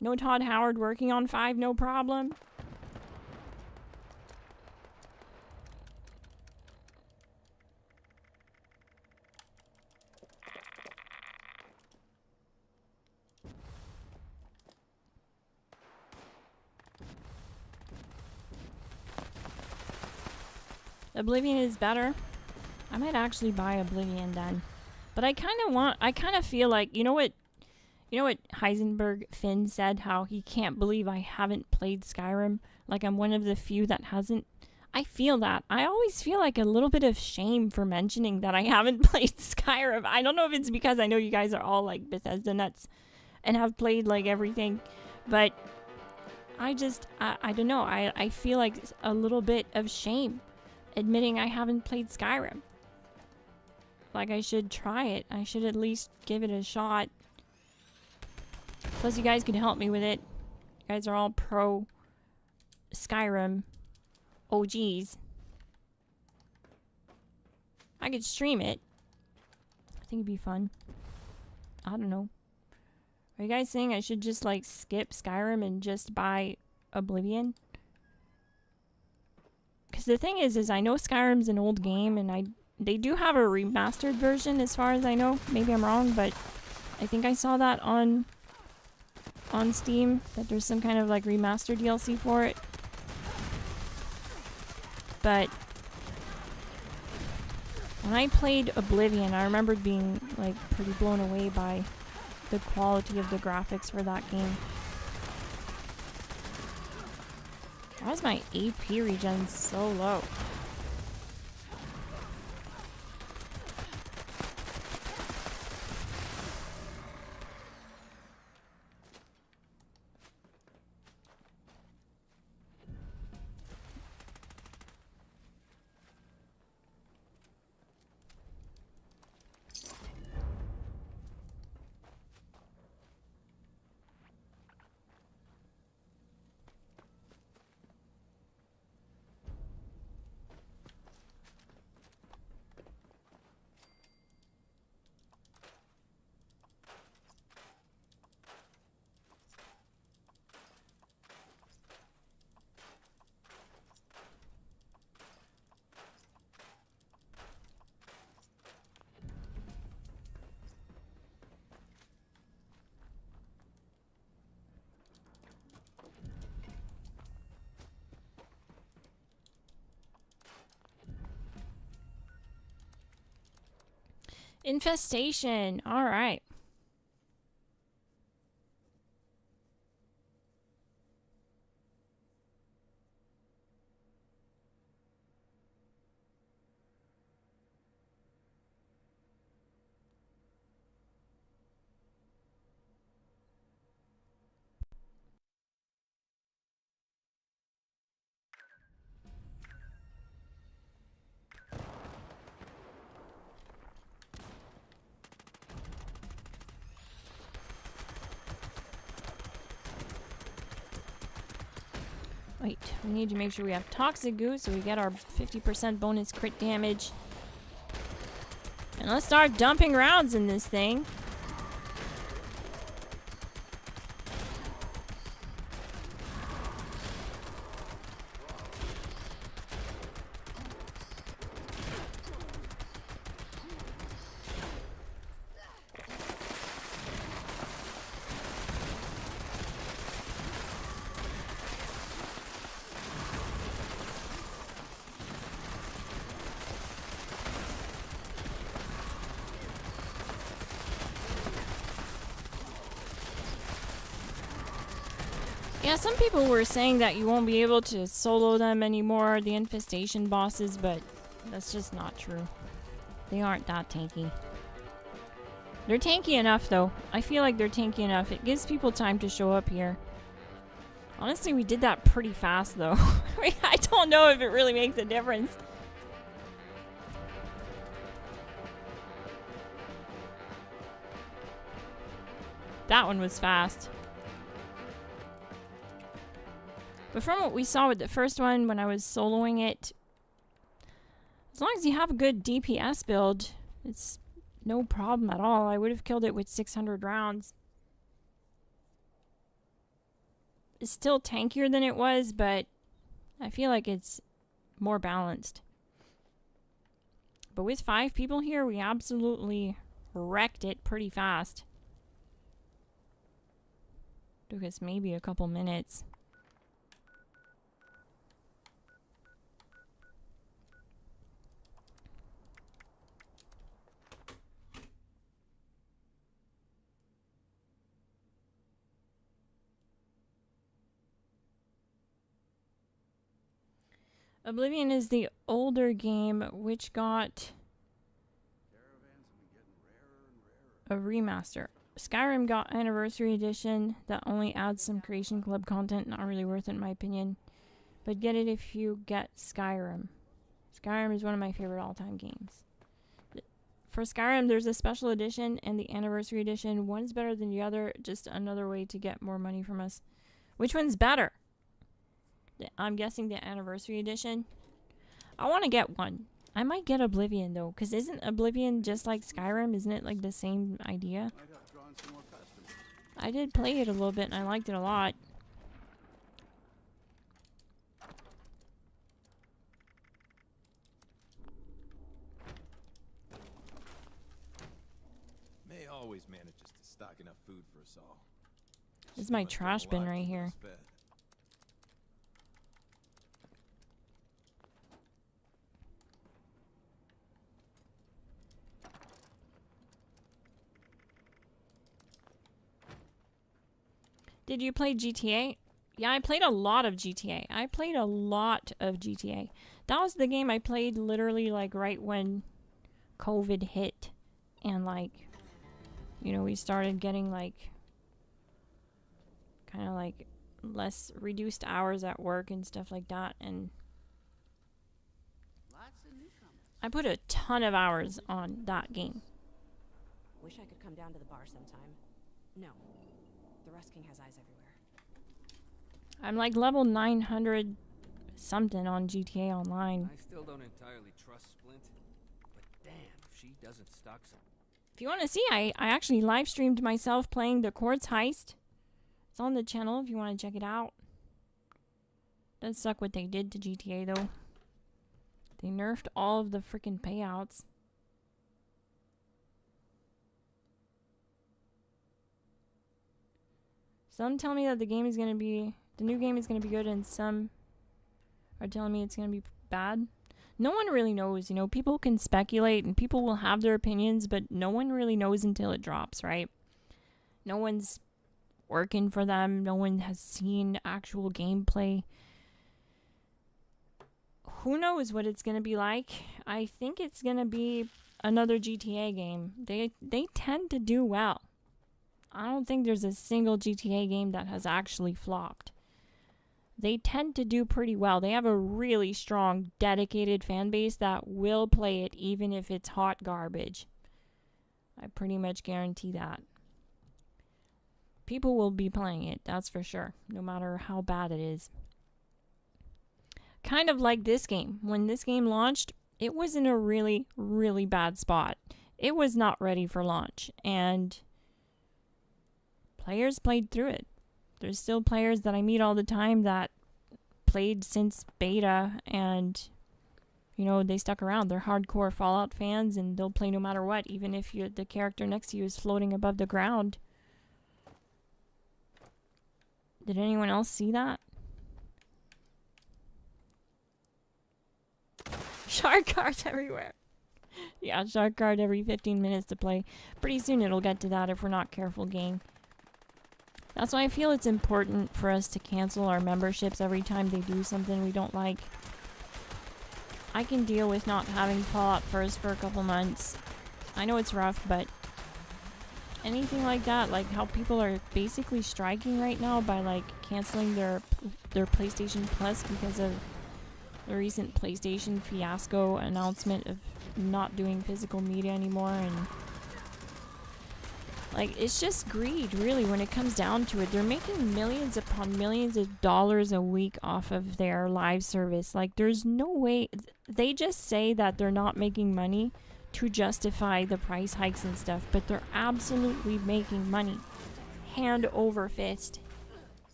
No Todd Howard working on 5, no problem. Oblivion is better. I might actually buy Oblivion then. But I kind of feel like, you know what Heisenberg Finn said, how he can't believe I haven't played Skyrim, like I'm one of the few that hasn't. I feel that. I always feel like a little bit of shame for mentioning that I haven't played Skyrim. I don't know if it's because I know you guys are all like Bethesda nuts and have played like everything, but I don't know. I feel like a little bit of shame admitting I haven't played Skyrim. Like, I should try it. I should at least give it a shot. Plus, you guys can help me with it. You guys are all pro Skyrim OGs. I could stream it. I think it'd be fun. I don't know. Are you guys saying I should just, like, skip Skyrim and just buy Oblivion? Because the thing is I know Skyrim's an old game, and they do have a remastered version as far as I know. Maybe I'm wrong, but I think I saw that on Steam, that there's some kind of like remastered DLC for it. But when I played Oblivion, I remember being like pretty blown away by the quality of the graphics for that game. Why is my AP regen so low? Infestation. All right. Wait, we need to make sure we have Toxic Goo so we get our 50% bonus crit damage. And let's start dumping rounds in this thing. Yeah, some people were saying that you won't be able to solo them anymore, the infestation bosses, but That's just not true. They aren't that tanky. They're tanky enough, though. I feel like they're tanky enough. It gives people time to show up here. Honestly, we did that pretty fast, though. I don't know if it really makes a difference. That one was fast. But from what we saw with the first one, when I was soloing it, as long as you have a good DPS build, it's no problem at all. I would have killed it with 600 rounds. It's still tankier than it was, but I feel like it's more balanced. But with 5 people here, we absolutely wrecked it pretty fast. Took us maybe a couple minutes. Oblivion is the older game which got a remaster. Skyrim got Anniversary Edition that only adds some Creation Club content. Not really worth it in my opinion. But get it if you get Skyrim. Skyrim is one of my favorite all-time games. For Skyrim, there's a special edition and the Anniversary Edition. One's better than the other. Just another way to get more money from us. Which one's better? I'm guessing the Anniversary Edition. I want to get one. I might get Oblivion though, because isn't Oblivion just like Skyrim? Isn't it like the same idea? I did play it a little bit and I liked it a lot.
May always manages to stock enough food for us all.
This is my trash bin right here. Did you play GTA? Yeah, I played a lot of GTA. That was the game I played literally like right when COVID hit. And like, you know, we started getting like kind of like less reduced hours at work and stuff like that. And I put a ton of hours on that game.
Wish I could come down to the bar sometime. No. The Rust King has eyes everywhere.
I'm like level 900 something on GTA Online.
I still don't entirely trust Splint, but damn if she doesn't stock some.
If you want to see, I actually live streamed myself playing the Quartz Heist. It's on the channel if you want to check it out. Does suck what they did to GTA though. They nerfed all of the freaking payouts. Some tell me that the new game is gonna be good, and some are telling me it's gonna be bad. No one really knows, you know, people can speculate and people will have their opinions, but no one really knows until it drops, right? No one's working for them, no one has seen actual gameplay. Who knows what it's gonna be like? I think it's gonna be another GTA game. They tend to do well. I don't think there's a single GTA game that has actually flopped. They tend to do pretty well. They have a really strong, dedicated fan base that will play it even if it's hot garbage. I pretty much guarantee that. People will be playing it, that's for sure, no matter how bad it is. Kind of like this game. When this game launched, it was in a really, really bad spot. It was not ready for launch, and players played through it. There's still players that I meet all the time that played since beta, and you know, they stuck around. They're hardcore Fallout fans, and they'll play no matter what, even if the character next to you is floating above the ground. Did anyone else see that? Shark cards everywhere. Yeah, shark card every 15 minutes to play. Pretty soon it'll get to that if we're not careful, gang. That's why I feel it's important for us to cancel our memberships every time they do something we don't like. I can deal with not having Fallout First for a couple months. I know it's rough, but anything like that, like how people are basically striking right now by like canceling their PlayStation Plus because of the recent PlayStation fiasco announcement of not doing physical media anymore, and like it's just greed really when it comes down to it. They're making millions upon millions of dollars a week off of their live service. Like there's no way they just say that they're not making money to justify the price hikes and stuff, but they're absolutely making money hand over fist.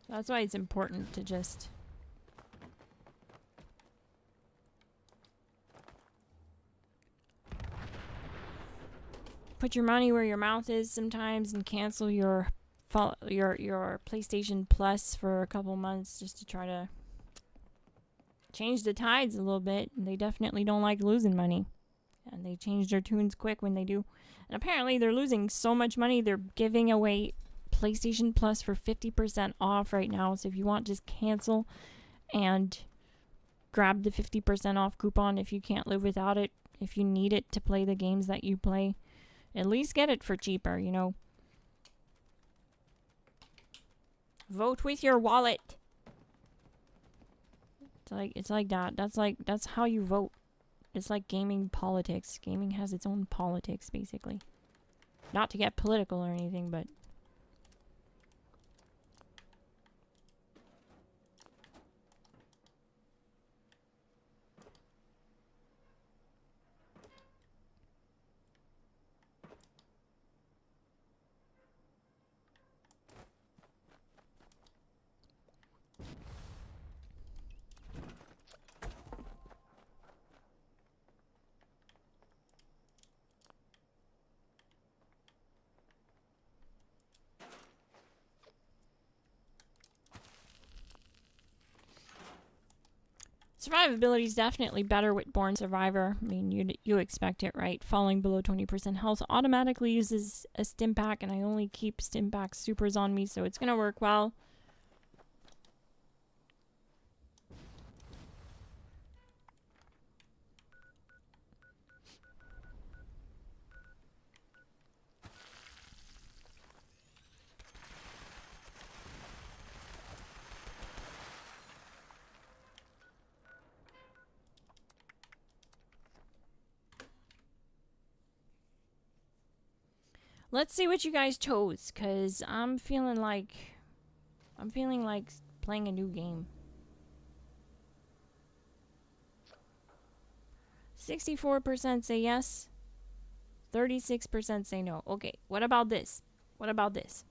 That's why it's important to just put your money where your mouth is sometimes and cancel your PlayStation Plus for a couple months just to try to change the tides a little bit. They definitely don't like losing money, and they change their tunes quick when they do. And apparently they're losing so much money, they're giving away PlayStation Plus for 50% off right now. So if you want, just cancel and grab the 50% off coupon if you can't live without it. If you need it to play the games that you play, at least get it for cheaper, you know. Vote with your wallet. It's like that. That's how you vote. It's like gaming politics. Gaming has its own politics, basically. Not to get political or anything, but survivability is definitely better with Born Survivor. I mean, you expect it, right? Falling below 20% health automatically uses a stim pack, and I only keep stim pack supers on me, so it's gonna work well. Let's see what you guys chose, cause I'm feeling like playing a new game. 64% say yes. 36% say no. Okay, what about this? What about this?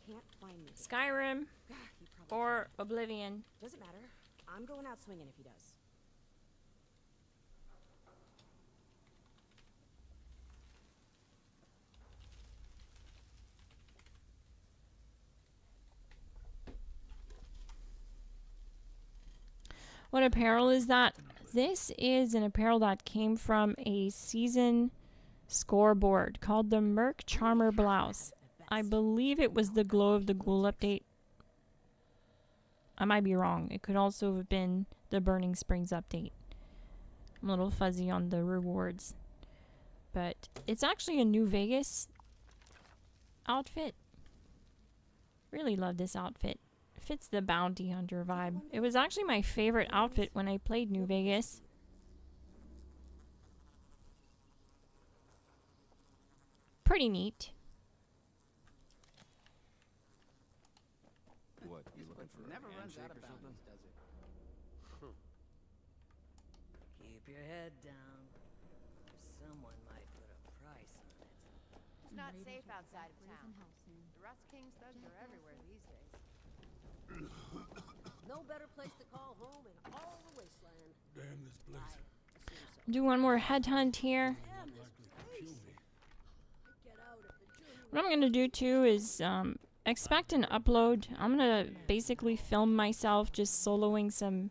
Can't find me.
Skyrim
He probably
or Oblivion?
doesn't matter. I'm going out swinging if he does.
What apparel is that? This is an apparel that came from a season scoreboard called the Merc Charmer Blouse. I believe it was the Glow of the Ghoul update. I might be wrong. It could also have been the Burning Springs update. I'm a little fuzzy on the rewards. But it's actually a New Vegas outfit. Really love this outfit. Fits the bounty hunter vibe. It was actually my favorite outfit when I played New Vegas. Pretty neat.
What, you looking for
Never
a
runs out of
handshake or something?
bounties, does it?
Keep your head down. Someone might put a price on it.
It's not safe outside of town. The Rust King thugs are everywhere these days.
No better place to call home in all the wasteland.
Damn this place.
Do one more headhunt here.
Kill me.
What I'm gonna do too is expect an upload. I'm gonna basically film myself just soloing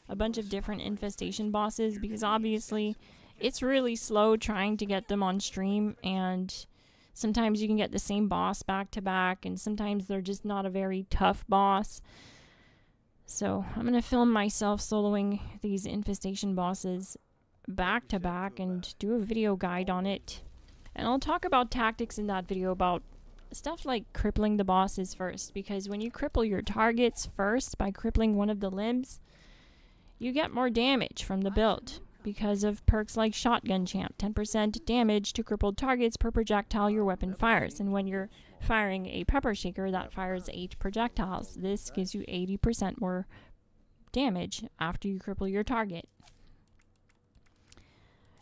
a bunch of different infestation bosses, because obviously it's really slow trying to get them on stream, and Sometimes you can get the same boss back to back, and sometimes they're just not a very tough boss. So I'm going to film myself soloing these infestation bosses back to back and do a video guide on it. And I'll talk about tactics in that video about stuff like crippling the bosses first, because when you cripple your targets first by crippling one of the limbs, you get more damage from the build because of perks like Shotgun Champ, 10% damage to crippled targets per projectile your weapon fires. And when you're firing a pepper shaker that fires 8 projectiles, this gives you 80% more damage after you cripple your target.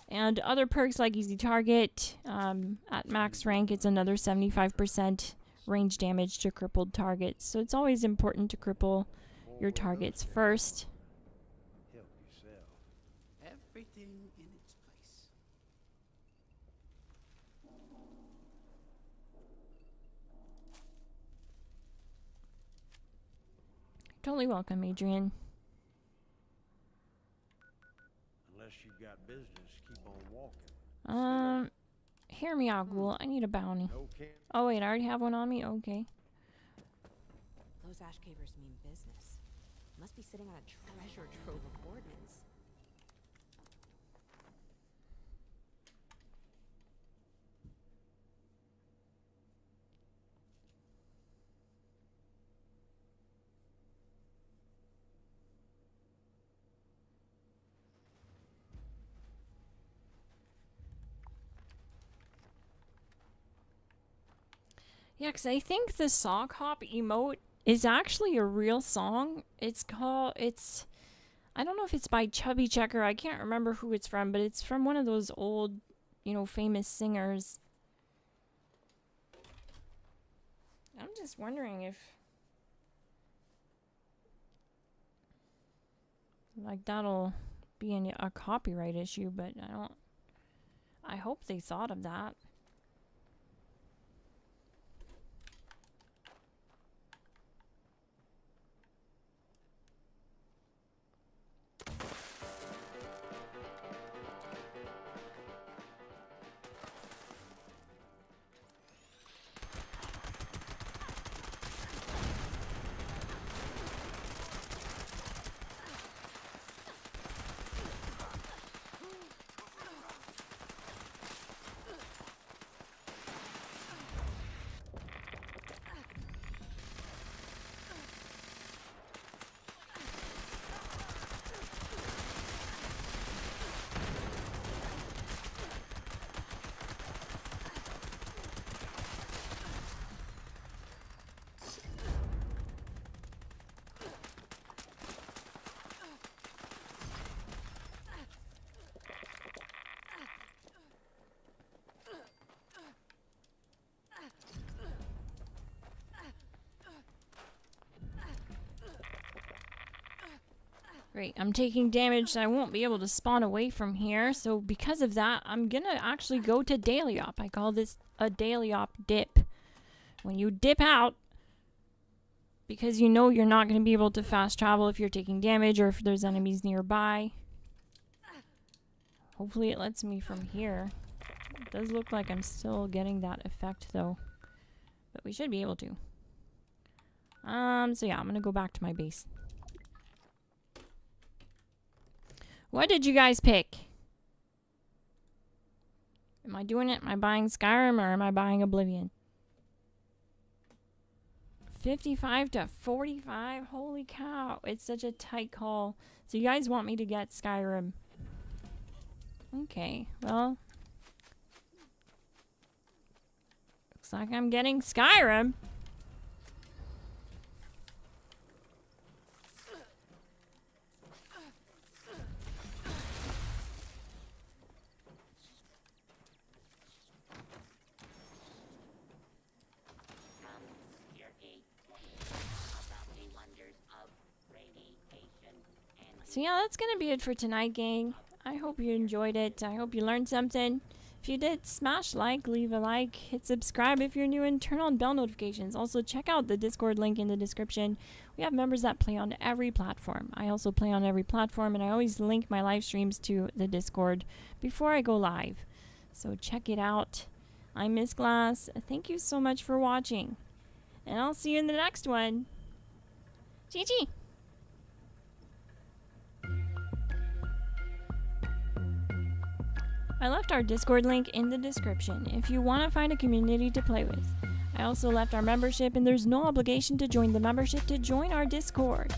And other perks like Easy Target, at max rank it's another 75% range damage to crippled targets. So it's always important to cripple your targets first.
Help yourself.
Everything in its place.
Totally welcome, Adrian.
Unless you've got business, keep on walking.
Hear me out, Ghoul. I need a bounty.
No can.
Oh wait, I already have one on me? Okay.
Those ash cavers mean business. Must be sitting on a treasure trove of ordnance.
Yeah, because I think the sock hop emote is actually a real song. I don't know if it's by Chubby Checker. I can't remember who it's from, but it's from one of those old, famous singers. I'm just wondering if, that'll be a copyright issue, but I hope they thought of that. Great, I'm taking damage, so I won't be able to spawn away from here. So because of that, I'm gonna actually go to daily op. I call this a daily op dip. When you dip out, because you know you're not gonna be able to fast travel if you're taking damage or if there's enemies nearby. Hopefully it lets me from here. It does look like I'm still getting that effect though. But we should be able to. So yeah, I'm gonna go back to my base. What did you guys pick? Am I doing it? Am I buying Skyrim or am I buying Oblivion? 55 to 45? Holy cow. It's such a tight call. So you guys want me to get Skyrim. Okay, well. Looks like I'm getting Skyrim. So yeah, that's gonna be it for tonight, gang. I hope you enjoyed it. I hope you learned something. If you did, smash like, leave a like, hit subscribe if you're new, and turn on bell notifications. Also, check out the Discord link in the description. We have members that play on every platform. I also play on every platform, and I always link my live streams to the Discord before I go live. So check it out. I'm Miss Glass. Thank you so much for watching. And I'll see you in the next one. Chi-chi! I left our Discord link in the description if you want to find a community to play with. I also left our membership, and there's no obligation to join the membership to join our Discord.